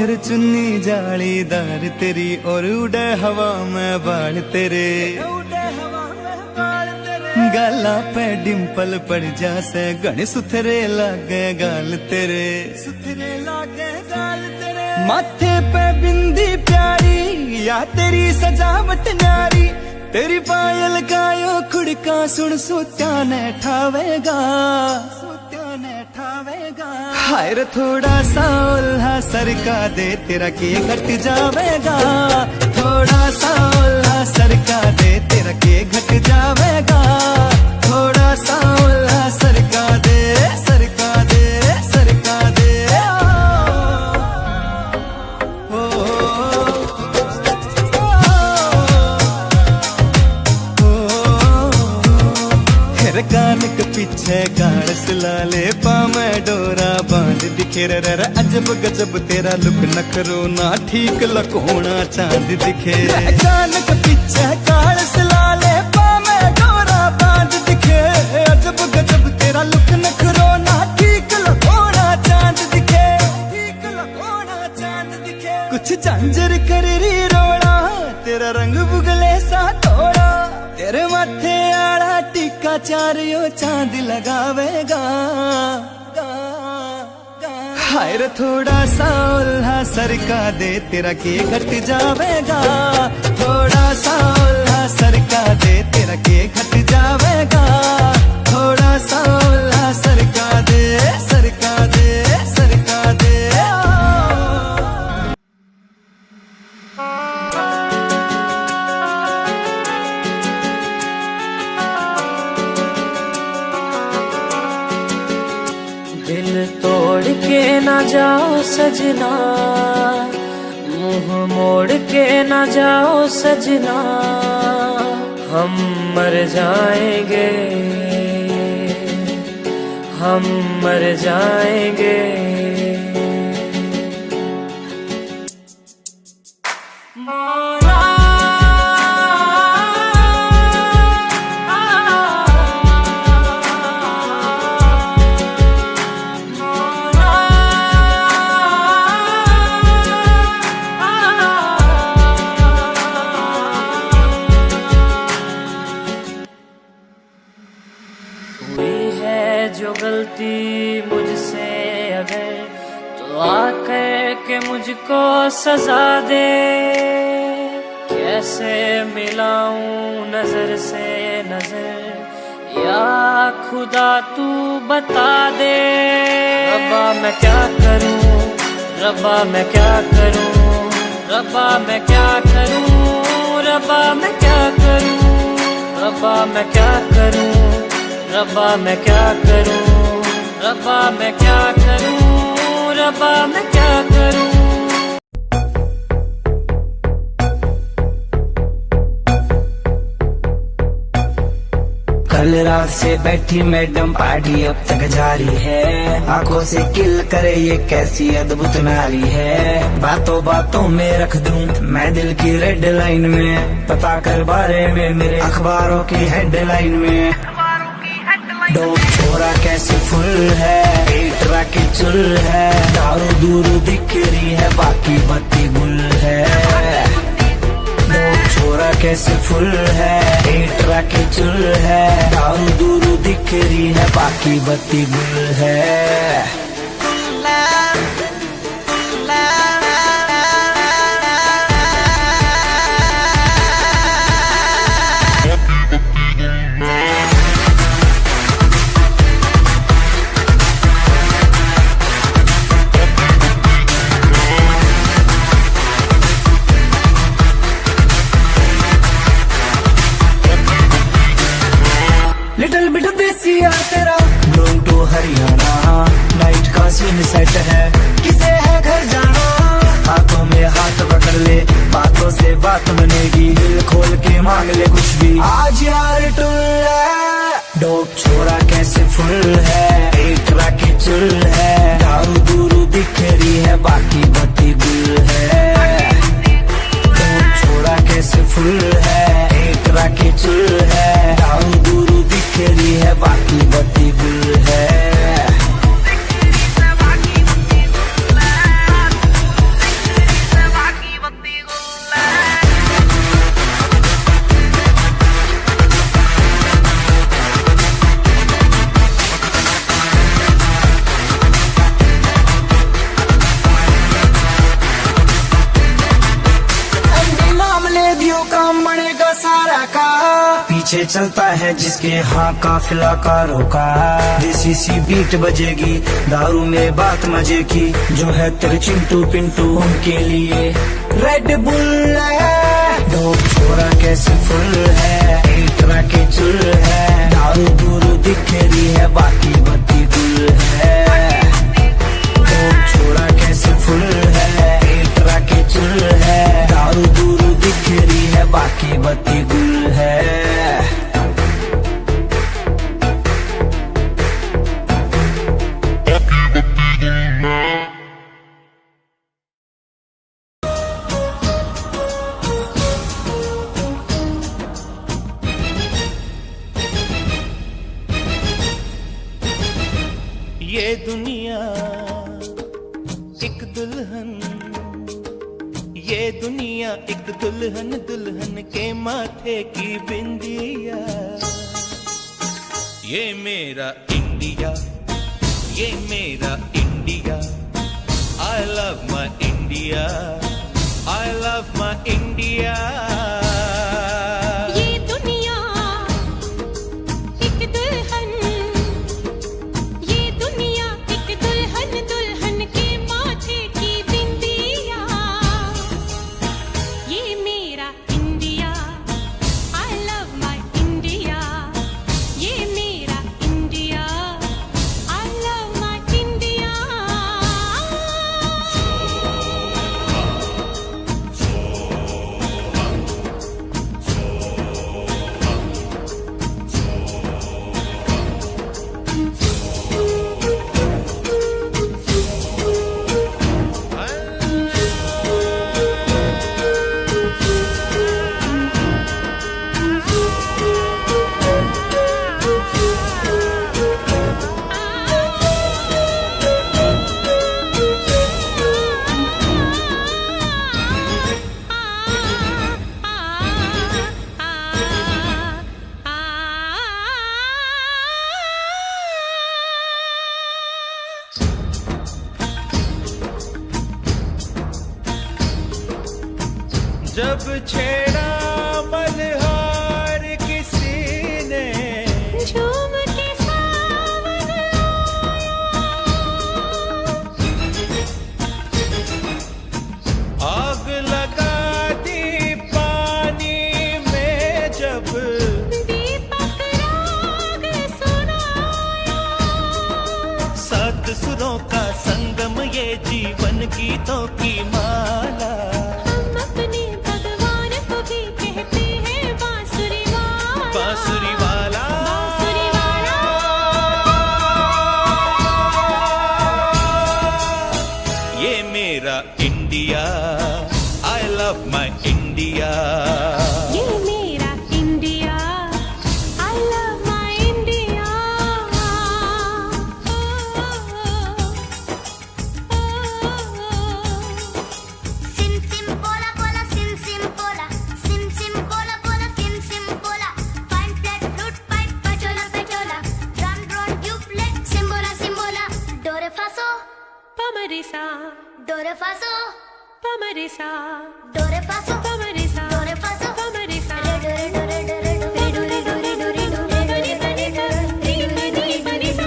फिर चुन्नी जालीदार तेरी और उड़े हवा में बाल तेरे, गाला पे डिम्पल पड़ जासे गण सुथरे लागे गाल तेरे, सुथरे लागे गाल तेरे। माथे पे बिंदी प्यारी या तेरी सजावट न्यारी, तेरी पायल गायो खुड़का सुन सोत्या ने ठावेगा, सोत्या ने ठावेगा। हाय रे थोड़ा सा उल्हा सरका दे तेरा के घट जावेगा, थोड़ा सा उल्हा सरका दे तेरा के घट जावेगा, थोड़ा सा उल्हा सरका दे, सरका दे, सरका दे। कान के पीछे गाड़ सिलाले पामे डोरा बांध दिखे रे अजब गजब तेरा लुक नखरो ना ठीक लकोना चांद दिखे। कान के पीछे गाड़ सिलाले पामे डोरा बांध दिखे, अजब गजब तेरा लुक नखरो ना ठीक लकोना चांद दिखे, ठीक लकोना चांद दिखे। कुछ झांझर कर री रोड़ा तेरा रंग बुगले सा थोड़ा, तेरे माथे आड़ा टीका चारियो चांद लगावेगा। हाय रे थोड़ा सा उल्हा सरका दे तेरा के घट जावेगा, थोड़ा सा उल्हा सरका दे तेरा के घट जावेगा, थोड़ा सा उल्हा सरका दे, सरका दे, सरका दे।
दिल तोड़ के ना जाओ सजना, मुंह मोड़ के ना जाओ सजना, हम मर जाएंगे, हम मर जाएंगे। जो गलती मुझसे अगर तो आकर के मुझको सजा दे, कैसे मिलाऊं नजर से नजर या खुदा तू बता दे। रब्बा मैं क्या करूं, रब्बा मैं क्या करूं, रब्बा मैं क्या करूं, रब्बा मैं क्या करूं, रब्बा मैं क्या करूं, रब्बा मैं क्या करूं, रब्बा मैं क्या करूं, रब्बा मैं क्या करूं।
कल रात से बैठी मैडम पार्टी अब तक जारी है, आंखों से किल करे ये कैसी अद्भुत नारी है। बातों बातों में रख दूं मैं दिल की रेड लाइन में, पता कर बारे में मेरे अखबारों की हेडलाइन में। डोप छोरा कैसे फुल है, पेट राके चुल है, दारू दूरू दिख रही है बाकी बत्ती गुल है। डोप छोरा कैसे फुल है, पेट राके चुल है, दारू दूरू दिख रही है बाकी बत्ती गुल है। लिटिल बिट देसी यार तेरा ग्रोइंग टू हरियाणा, नाइट का सीन सेट है किसे है घर जाना। हाथों में हाथ पकड़ ले बातों से बात बनेगी, दिल खोल के मांग ले कुछ भी आज यार टुल है। डोप छोरा कैसे फुल है, पेट राके चुल है, दारू दूरू दिख रही है बाकी बत्ती गुल है। डोप छोरा कैसे फुल है, पेट राके चुल है, दारू दूरू दिख रही है बाकी बत्ती गुल है। पीछे चलता है जिसके हाँ काफिला कारों का। देसी सी बीट बजेगी, दारू में बात मजे की, जो है तेरे चिंटू पिंटू उनके लिए रेड बुल है। डोप छोरा कैसे फुल है, एटरा के चुल है, दारू दूरू दिख रही है बाकी बत्ती गुल है। डोप छोरा कैसे फुल है, एटरा के चुल है, दारू दूरू दिख रही है बाकी बत्ती गुल है।
ये दुनिया एक दुल्हन, ये दुनिया एक दुल्हन, दुल्हन के माथे की बिंदिया। ये मेरा इंडिया, ये मेरा India, I love my India, I love my India।
ये दुनिया एक दुल्हन, ये दुनिया एक दुल्हन, दुल्हन के माथे की बिंदिया। ये मेरा India, I love my India, ये मेरा India, I love my India।
जब छेड़ा मल्हार किसी ने,
झूम के सावन
आग लगा दी पानी में, जब
दीपक राग सुनाया।
सात सुरों का संगम, ये जीवन गीतों की माला।
हम अपने भगवान को भी कहते हैं बांसुरी वाला,
बांसुरी वाला,
बांसुरी वाला।
ये मेरा India, I love my India।
ये मेरा India, I love my India। सिम सिम बोला बोला, सिम सिम बोला, सिम सिम बोला बोला, सिम सिम बोला। फाइन फ्लैट फ्लूट पाइप पचोला पचोला, ड्रम ड्रोन ट्यूबलेट सिम्बोला सिम्बोला। डोरे फासो पमरिसा, डोरे फासो पमरिसा, डोरे फासो पमरिसा, डोरे फासो पमरिसा। रे डोरे डोरे डोरे डोरे डोरे डोरे डोरे डोरे डोरे डोरे डोरे डोरे पनिसा।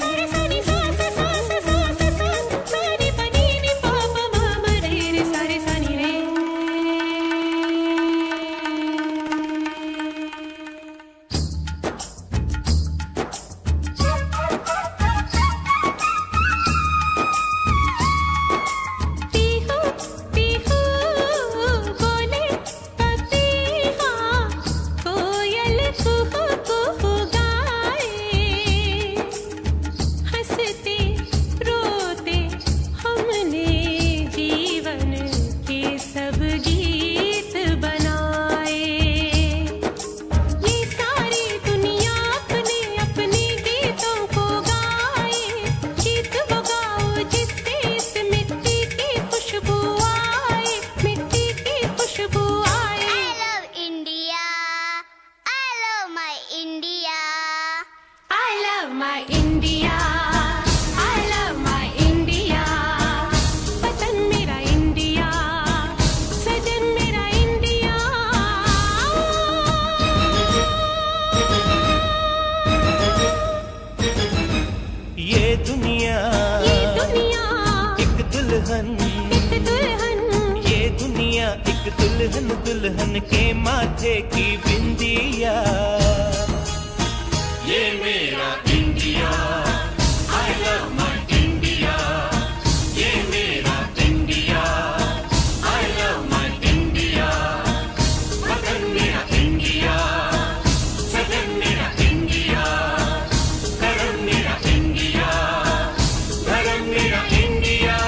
सारे सानी सास सास सास सास, सानी पनी नी पापा मामा रे रे, सारे सानी रे। पीहू पीहू बोले पपी
दुनिया एक दुल्हन, ये दुनिया एक दुल्हन, दुल्हन के माथे की बिंदिया। ये मेरा India, I love my India, ये मेरा India, I love my India, वतन मेरा इंडिया, सदन मेरा इंडिया, करम मेरा इंडिया, धर्म मेरा इंडिया।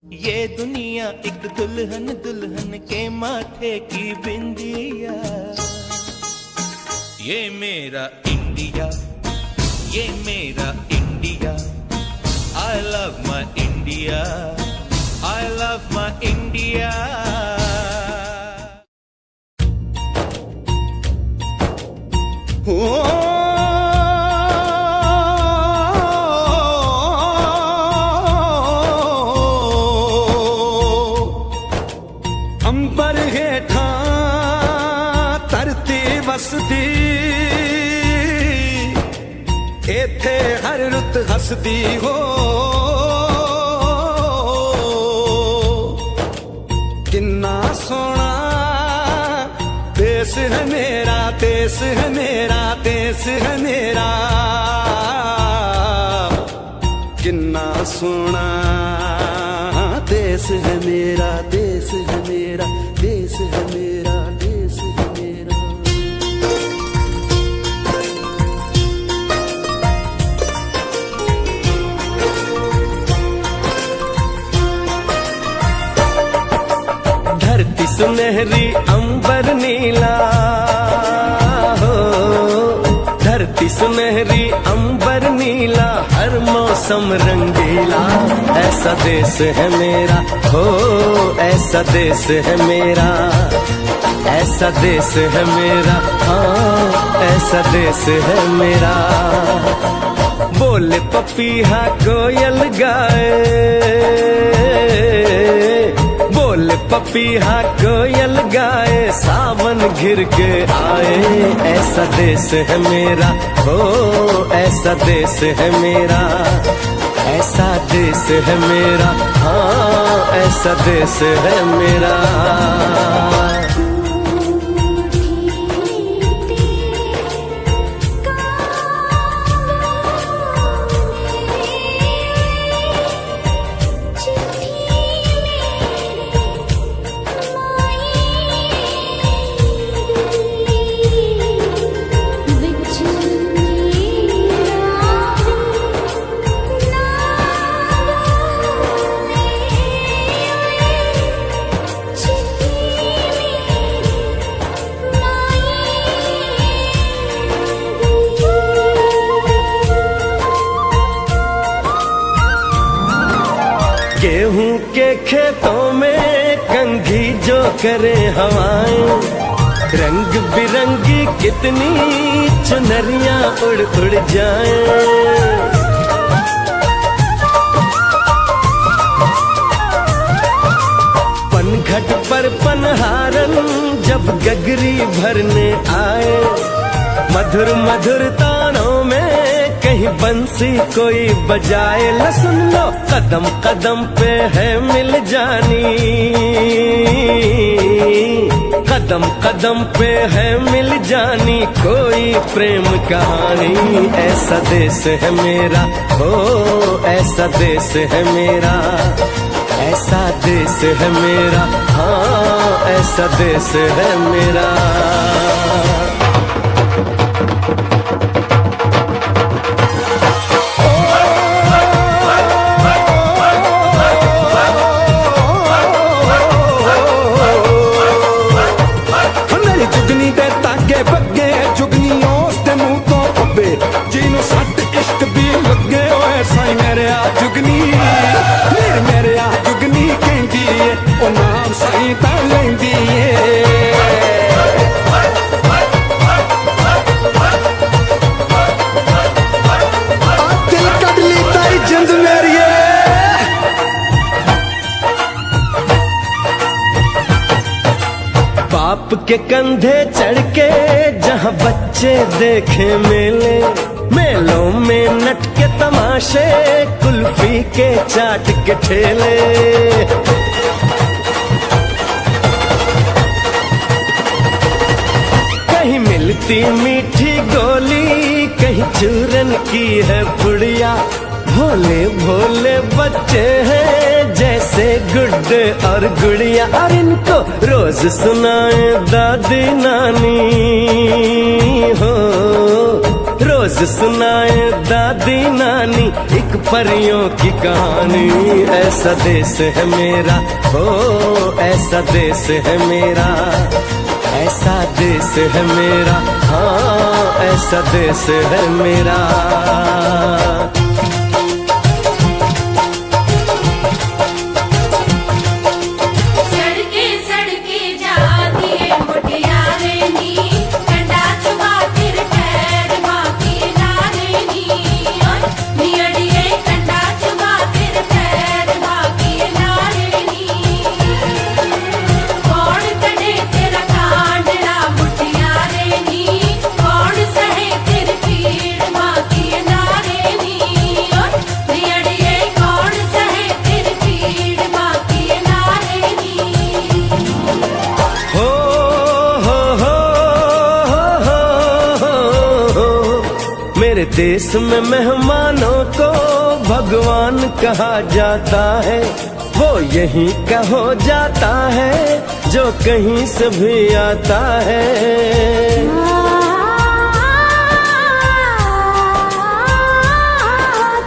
ये दुनिया एक दुल्हन, दुल्हन के माथे की बिंदिया। ये मेरा इंडिया, ये मेरा India, I love my India, I love my India।
अंबर हेठा धरती वसदी, एथे हर रुत हसदी हो। किन्ना सोना देश है मेरा, देश है मेरा, देश है मेरा। किन्ना सोना देश है मेरा, देश है मेरा, देश है मेरा, देश है मेरा। धरती सुनहरी अंबर नीला हो, धरती सुनहरी अंबर नीला, हर मौसम रंगीला। ऐसा देश है मेरा हो, ऐसा देश है मेरा, ऐसा देश है मेरा, हाँ ऐसा देश है मेरा। बोले पपीहा कोयल गाए, बोले पपीहा कोयल गाए, सावन घिर के आए। ऐसा देश है मेरा हो, ऐसा देश है मेरा, ऐसा देश है मेरा, हाँ ऐसा देश है मेरा। गेहूं के खेतों में कंघी जो करे हवाएं, रंग बिरंगी कितनी चुनरियां उड़ उड़ जाएं। पनघट पर पनहारन जब गगरी भरने आए, मधुर मधुर तानों में कहीं बंसी कोई बजाए। ल सुन लो कदम कदम पे है मिल जानी, कदम कदम पे है मिल जानी कोई प्रेम कहानी। ऐसा देश है मेरा हो, ऐसा देश है मेरा, ऐसा देश है मेरा, हाँ ऐसा देश है मेरा।
के कंधे चढ़ के जहाँ बच्चे देखे मेले, मेलों में नट के तमाशे, कुल्फी के चाट के ठेले। कहीं मिलती मीठी गोली, कहीं चूरन की है पुड़िया। भोले भोले बच्चे हैं जैसे गुड्डे और गुड़िया। और इनको रोज सुनाए दादी नानी हो, रोज सुनाए दादी नानी एक परियों की कहानी। ऐसा देश है मेरा हो, ऐसा देश है मेरा, ऐसा देश है मेरा, हाँ ऐसा देश है मेरा। मेरे देश में मेहमानों को भगवान कहा जाता है। वो यहीं का हो जाता है जो कहीं से भी आता है।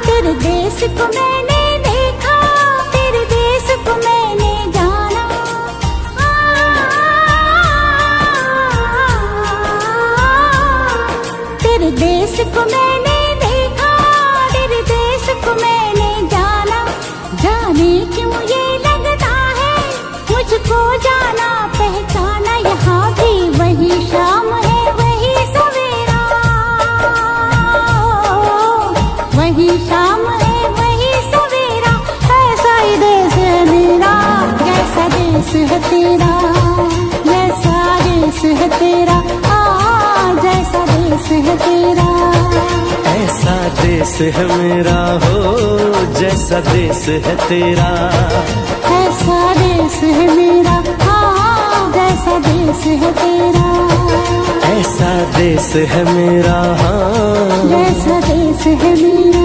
तेरे देश को मैंने देखा, तेरे देश को मैंने जाना। तेरे देश को मैंने देखा, तेरे देश को मैंने जाना। जाने क्यों ये लगता है मुझको जाना पहचाना। यहाँ भी वही शाम है वही सवेरा, वही शाम है वही सवेरा। ऐसा ही देश है मेरा, जैसा देश है तेरा, जैसा देश है तेरा, जैसा देश है तेरा।
ऐसा देश है मेरा हो, जैसा देश है तेरा,
ऐसा देश है मेरा, हाँ जैसा देश है तेरा।
ऐसा देश है मेरा, हाँ
जैसा देश है मेरा।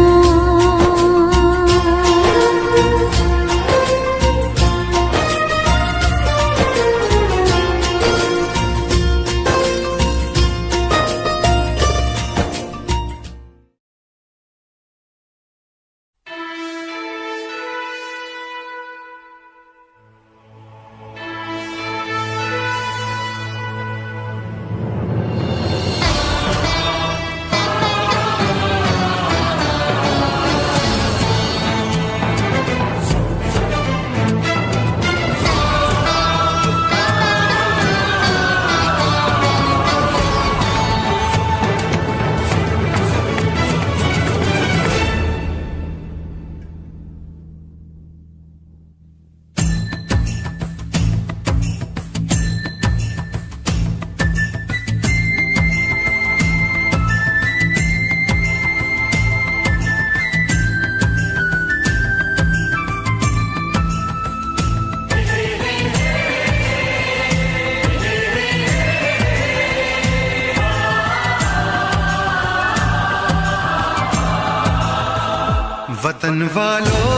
वतन वालों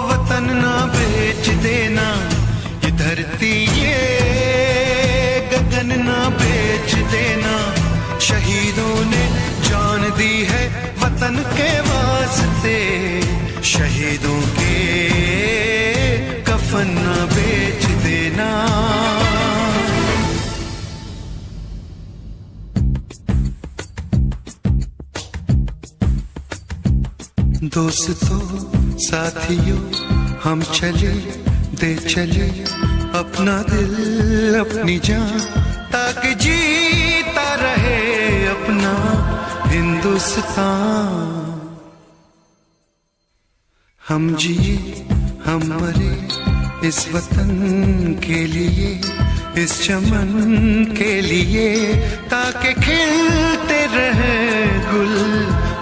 वतन ना बेच देना, ये धरती ये गगन ना बेच देना। शहीदों ने जान दी है वतन के वास्ते, शहीदों के कफन ना बेच देना। दोस्तों साथियों हम चले दे चले अपना दिल अपनी जान, ताकि जीता रहे अपना हिंदुस्तान। हम जिए हम मरे इस वतन के लिए, इस चमन के लिए, ताकि खिलते रहे गुल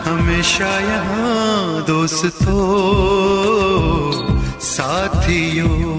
हमेशा यहाँ दोस्तों साथियों।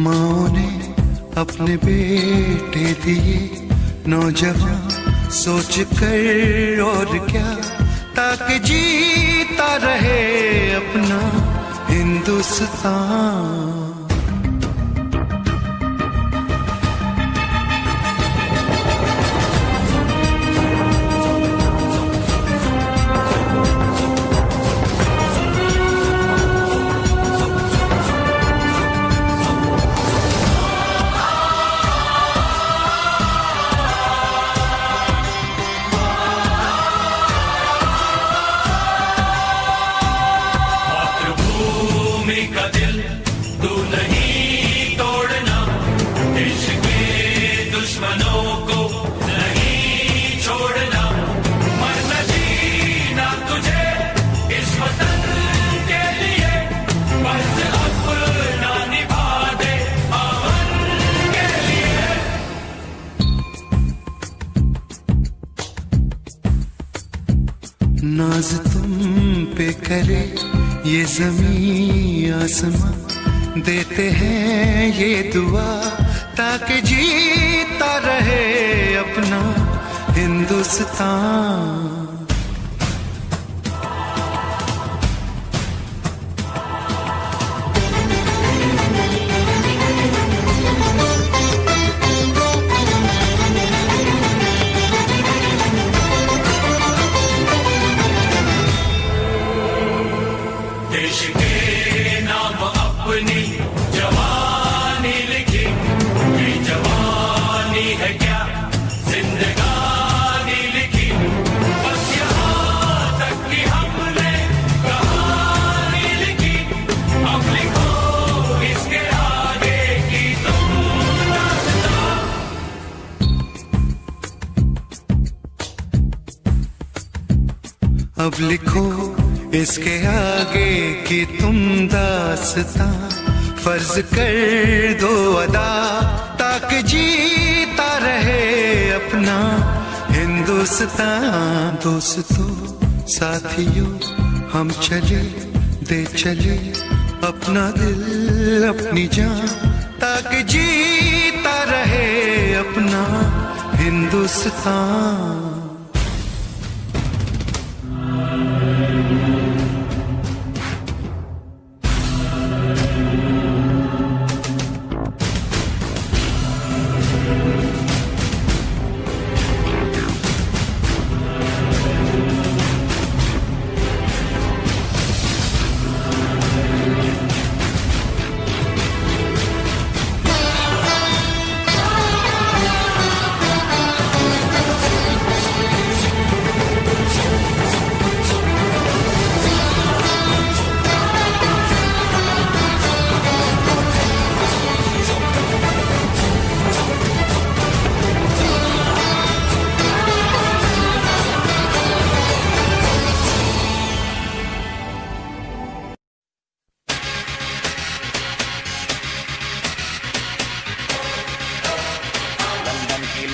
माँ ने अपने बेटे दिए नौजवान सोच कर और क्या, ताकि जीता रहे अपना हिंदुस्तान। नाज तुम पे करे ये ज़मीं आसमां, देते हैं ये दुआ ताकि जीता रहे अपना हिंदुस्तान।
देश के नाम अपनी जवानी लिखी, ये जवानी है क्या जिंदगानी लिखी, बस यहाँ तक कि हमने कहानी लिखी, अब लिखो इसके आगे की तुम दास्तां।
अब लिखो इसके आगे की तुम दास्तां, फर्ज कर दो अदा ताकि जीता रहे अपना हिंदुस्तान। दोस्तों साथियों हम चले दे चले अपना दिल अपनी जान, ताकि जीता रहे अपना हिंदुस्तान।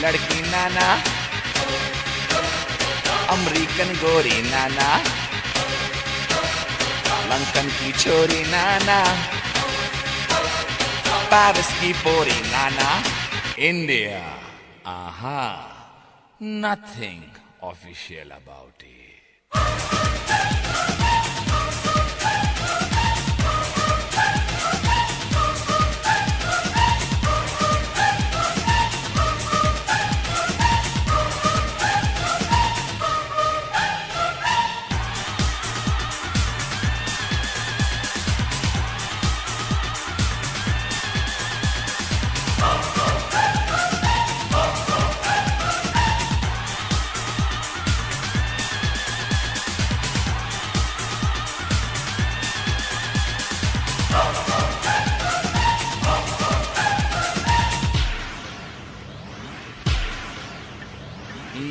लड़की नाना, अमेरिकन गोरी नाना, लंदन की छोरी नाना, पेरिस की पोरी नाना, India, aha, nothing official about it.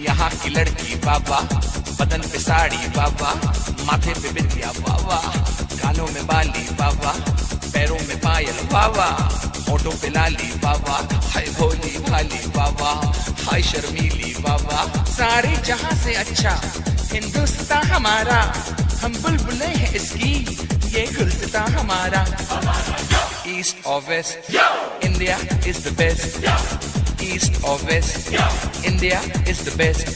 यहाँ की लड़की बाबा, बदन पे साड़ी बाबा, माथे पे बिंदिया बाबा, कानों में बाली बाबा, पैरों में पायल बाबा, होठों पे लाली बाबा, हाय भोली भाली बाबा, हाय शर्मीली बाबा। सारे जहां से अच्छा हिंदुस्तान हमारा, हम बुलबुले हैं इसकी, ये गुलसितां हमारा। East or West, India is the best. East or West, India is the best.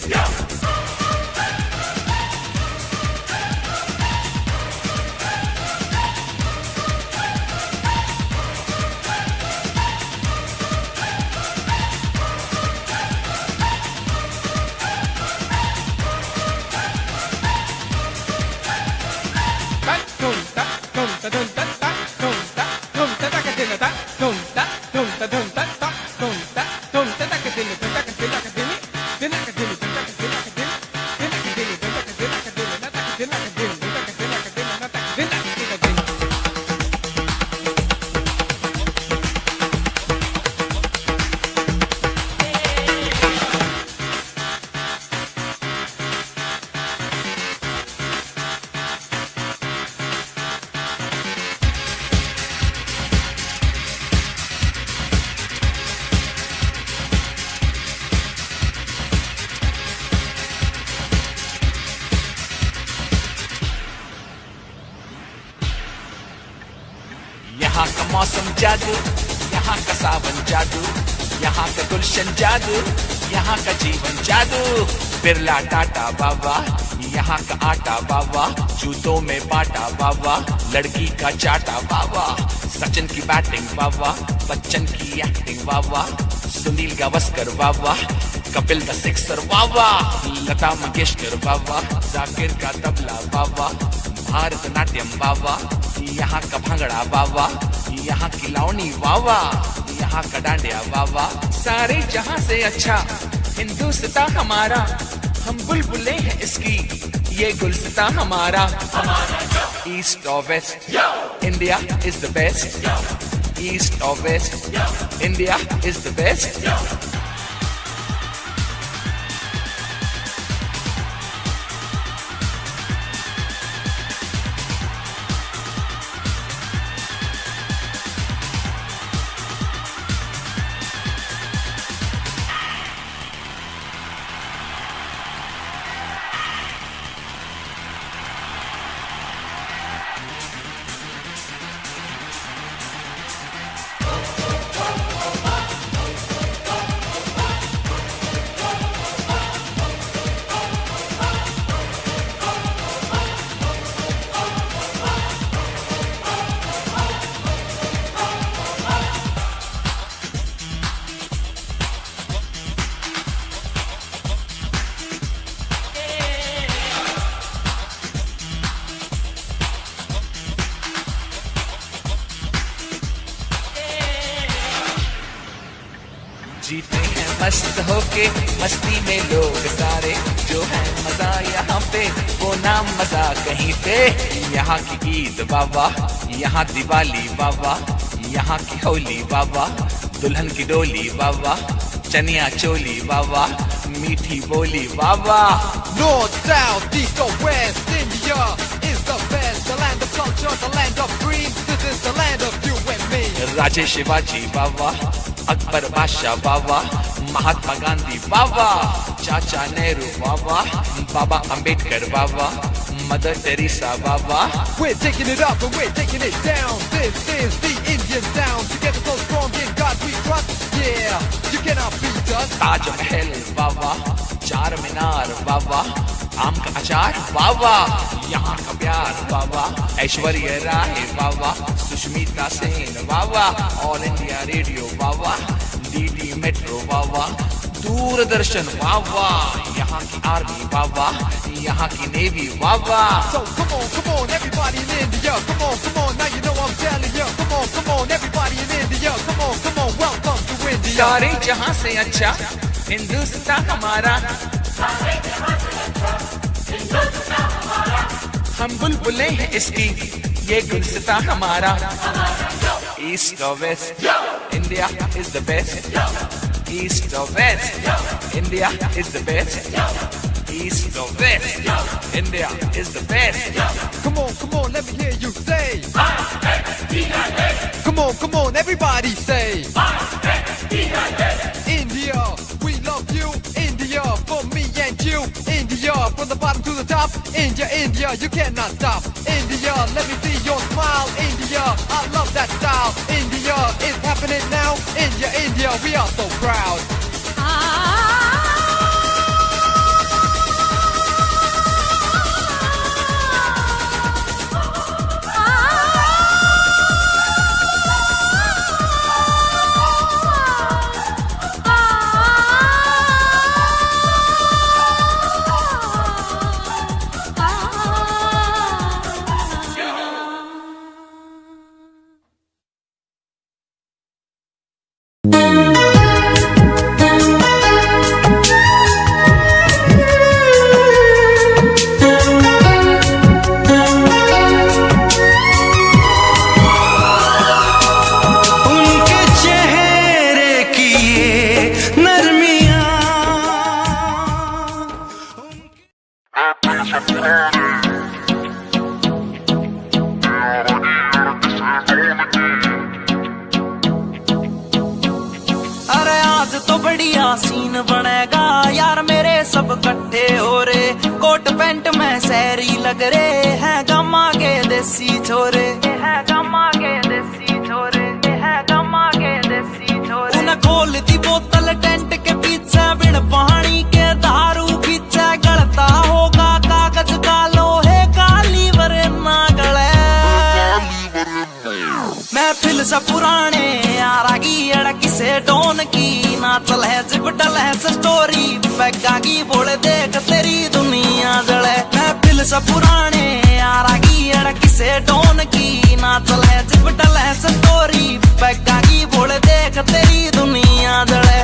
यहाँ का मौसम जादू, यहाँ का सावन जादू, यहाँ का गुलशन जादू, यहाँ का जीवन जादू। बिरला टाटा बाबा, यहाँ का आटा बाबा, जूतों में बाटा बाबा, लड़की का चाटा बाबा, सचिन की बैटिंग बाबा, बच्चन की एक्टिंग बाबा, सुनील गावस्कर बाबा, कपिल द सिक्सर बाबा, लता मंगेशकर बाबा, जाकिर का तबला बाबा, भारतनाट्यम बाबा, यहाँ का भंगड़ा बाबा, यहाँ की लावनी बाबा, यहाँ का डांडिया बाबा। सारे जहां से अच्छा हिंदुस्तान हमारा, हम बुलबुले हैं इसकी, ये गुलसितां हमारा। East or West, India is the best. East or West, India is the best. जीते हैं मस्त होके मस्ती में लोग सारे, जो है मजा यहाँ पे वो नाम मजा कहीं पे। यहाँ की ईद बाबा, यहाँ दिवाली बाबा, यहाँ की होली बाबा, दुल्हन की डोली बाबा, चनिया चोली बाबा, मीठी बोली बाबा।
North, south, east or west, India is the best. The land of culture, the land of dreams. This is the land of you and me.
राजे शिवाजी बाबा, अकबर बादशाह बाबा, महात्मा गांधी बाबा, चाचा नेहरू बाबा, बाबा अंबेडकर बाबा, मदर टेरेसा बाबा।
We're taking it up and we're taking it down. This is the Indian sound. Together so strong in God we trust. Yeah, you cannot beat us.
Taj Mahal बाबा, Charminar बाबा, आम का अचार बाबा, यहाँ का प्यार बाबा, ऐश्वर्या राय बाबा, सुष्मिता सेन बाबा, ऑल इंडिया रेडियो बाबा, DD metro बाबा, दूरदर्शन बाबा, यहाँ की army बाबा, यहाँ की navy Baba.
So come on, everybody in India. Come on, now you know I'm telling you. Come on, everybody in India. Come on, welcome to India.
सारे जहां से अच्छा हिंदुस्तान हमारा, हम बुलबुले हैं इसकी, ये गुलसिता हमारा ईस्ट और west India is the best east और west India is the best East or West, India is the best.
Come on, let me hear you say. Come on, everybody say. India, we love you. India, for me and you. India, from the bottom to the top. India, you cannot stop. India, let me see your smile. India, I love that style. India, it's happening now. India, we are so proud.
Scene बनेगा यार मेरे सब इकट्ठे हो रे coat pant में सहरी लग रे हैं गमा के देसी छोरे है गमा के देसी छोरे है गमा के देसी छोरे उन्हें खोल दी बोतल टेंट के पीछे बिन पानी के दारू पीछे गलता होगा कागज का लोहे का लीवर ना गले महफिल से पुराने यारागी अड़क से डोन की ना चले जिपटल है स्टोरी बैगा की बोले देख तेरी दुनिया जले महफिल से पुराने यारागी अड़क से डोन की ना चले जिपटल है स्टोरी बैगा की बोले देख तेरी दुनिया जले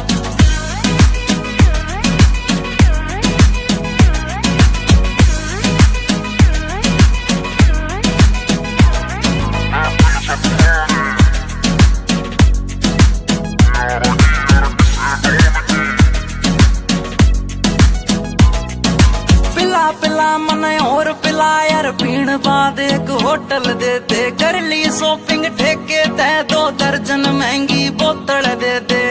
पिला मन और पिला यार पीण बाद एक होटल दे दे कर ली शॉपिंग ठेके ते 2 दर्जन महंगी बोतल दे दे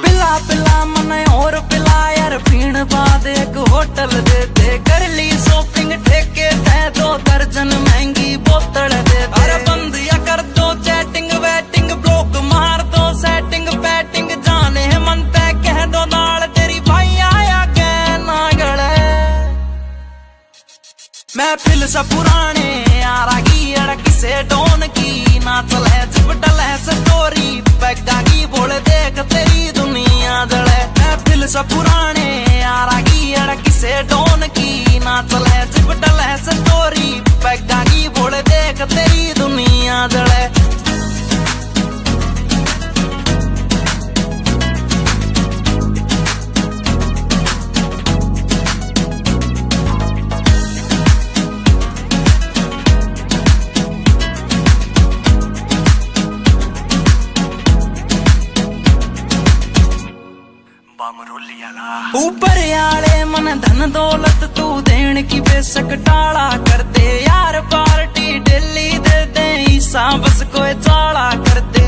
पिला मन और पिला यार पीण बाद एक होटल दे दे कर ली शॉपिंग ठेके ते 2 दर्जन महंगी बोतल दे दे अरे बंद या कर दो चैटिंग वेटिंग ब्लॉक मार दो सेटिंग पैटिंग जाने मन तय कह दो दाल तेरी भाई आया महफिल से पुराने यारागी अड़क से डोन की ना चले जिपटल है स्टोरी बैगा की बोले देख तेरी दुनिया जले महफिल से पुराने यारागी अड़क से डोन की ना चले जिपटल है स्टोरी बैगा की बोले देख तेरी दुनिया जले ऊपर आले मन धन दौलत तू देण की बेशक टाला कर दे यार पार्टी दिल्ली दे दे ईसा बस कोई चाला कर दे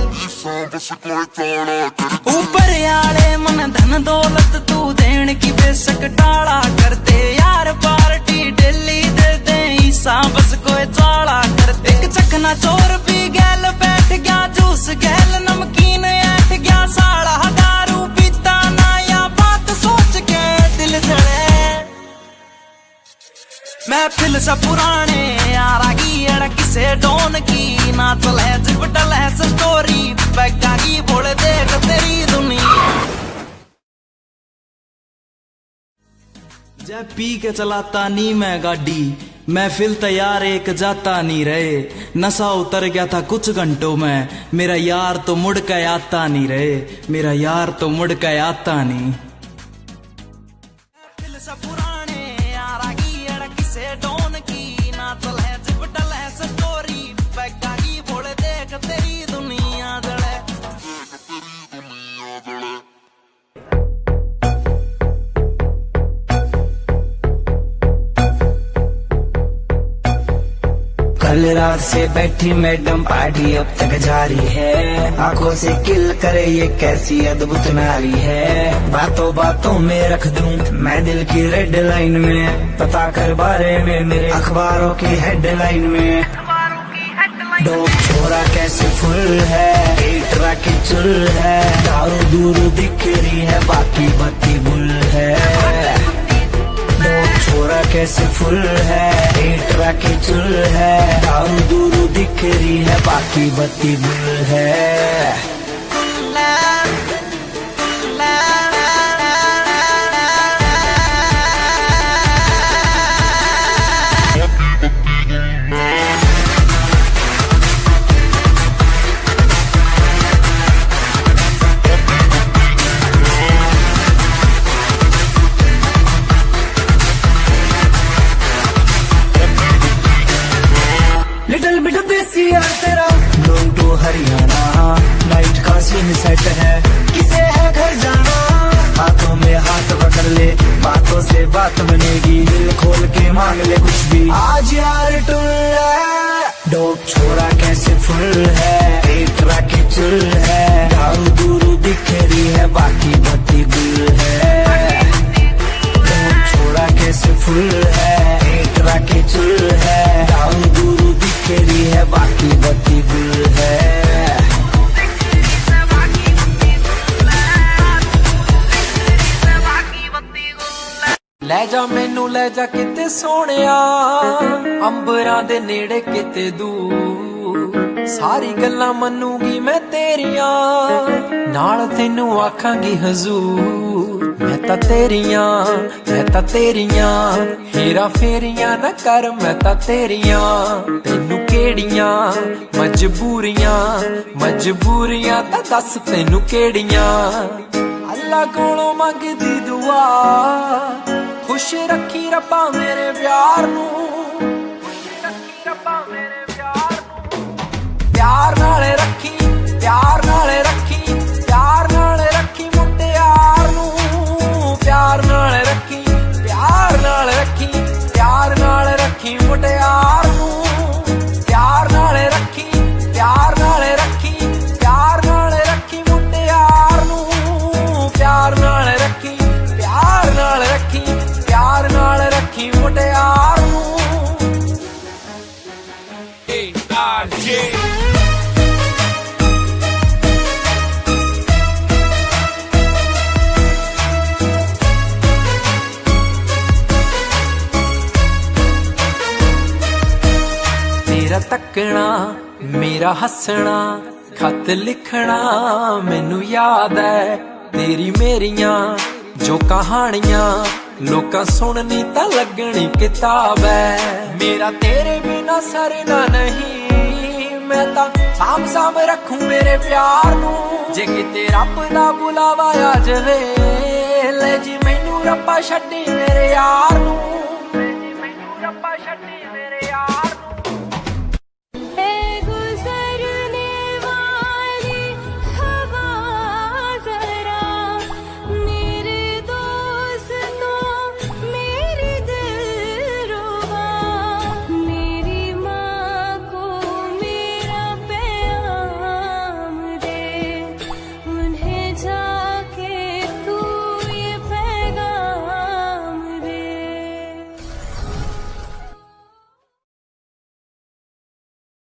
ऊपर आले मन धन दौलत तू देण की बेशक टाला कर दे यार पार्टी दिल्ली दे दे ईसा बस कोई चाला कर दे एक चखना चोर भी गैल बैठ गया जूस गैल नमकीन ऐठ गया साला दारू पीता ना या बात सोच के दिल जले महफिल से पुराने यारागी अड़क से डोन की ना चले जिपटल है स्टोरी बैगा की बोले देख तेरी दुनिया
जब पी के चलाता नी मैं गाड़ी महफिल तैयार एक जाता नहीं रहे नशा उतर गया था कुछ घंटों में मेरा यार तो मुड़ के आता नहीं रहे मेरा यार तो मुड़ के आता नहीं
महफिल से पुराने यारागी अड़क से डोन की ना चले
कल रात से बैठी मैडम पार्टी अब तक जारी है, आंखों से किल करे ये कैसी अद्भुत नारी है। बातों बातों में रख दूं मैं दिल की रेड लाइन में, पता कर बारे में मेरे अखबारों की हेडलाइन में। डोप छोरा कैसे फुल है, एटरा की चुल है, दारू दूर दिख रही है बाकी बत्ती बुल है। डोप छोरा कैसे फुल है, एटरा की चुल है, दारू दूर दिख रही है बाकी बत्ती बुल है। लिटिल बिट देसी यार तेरा गोइंग टू हरियाणा, नाइट का सीन सेट है, किसे है घर जाना। हाथों में हाथ पकड़ ले, बातों से बात बनेगी, दिल खोल के मांग ले कुछ भी, आज यार टुल है। डोप छोरा कैसे फुल है, एटरा की चुल है, दारू दूरू दिख रही है बाकी बत्ती गुल है। डोप छोरा कैसे फुल है, एटरा की चुल है, दारू दूरू दिख रही है बाकी बत्ती गुल है।
ਲੈ ਜਾ ਮੈਨੂੰ ਲੈ ਜਾ ਕਿਤੇ ਸੋਹਣਿਆ, ਅੰਬਰਾਂ ਦੇ ਨੇੜੇ ਕਿਤੇ ਦੂਰ, ਸਾਰੀ ਗੱਲਾਂ ਮੰਨੂਗੀ ਮੈਂ ਤੇਰੀਆਂ, ਨਾਲ ਤੈਨੂੰ ਆਖਾਂਗੀ ਹਜ਼ੂਰ। ਮੈਂ ਤਾਂ ਤੇਰੀਆਂ ਹੇਰਾ ਫੇਰੀਆਂ ਨਾ ਕਰ, ਮੈਂ ਤਾਂ ਤੇਰੀਆਂ, ਤੈਨੂੰ ਕਿਹੜੀਆਂ ਮਜਬੂਰੀਆਂ ਤਾਂ ਦੱਸ ਤੈਨੂੰ ਕਿਹੜੀਆਂ। ਅੱਲਾ ਕੋਲੋਂ ਮੰਗਦੀ ਦੁਆ, खुश रखी रब्बा मेरे प्यार नू, प्यार नाले रखी, प्यार नाले रखी, प्यार नाले रखी मुटियार नू, प्यार नाले रखी, प्यार नाले रखी, प्यार नाले रखी मुटियार नू, प्यार नाले रखी, प्यार नाले रखी, प्यार नाले रखी मुटियार नू, प्यार नाले रखी, प्यार नाले रखी, प्यार नाल रखी मुटियार नू। तेरा तकना मेरा हसना, खत लिखना मैनू याद है, तेरी मेरियां जो कहानियां लोकां सुननी तां लगनी किताब है। मेरा तेरे बिना सरना नहीं, मैं तां साम रखूं मेरे प्यार नू, जे किते रब दा बुलावा आ जावे, ले जी मैनू रब्बा छड्डी मेरे यार नू।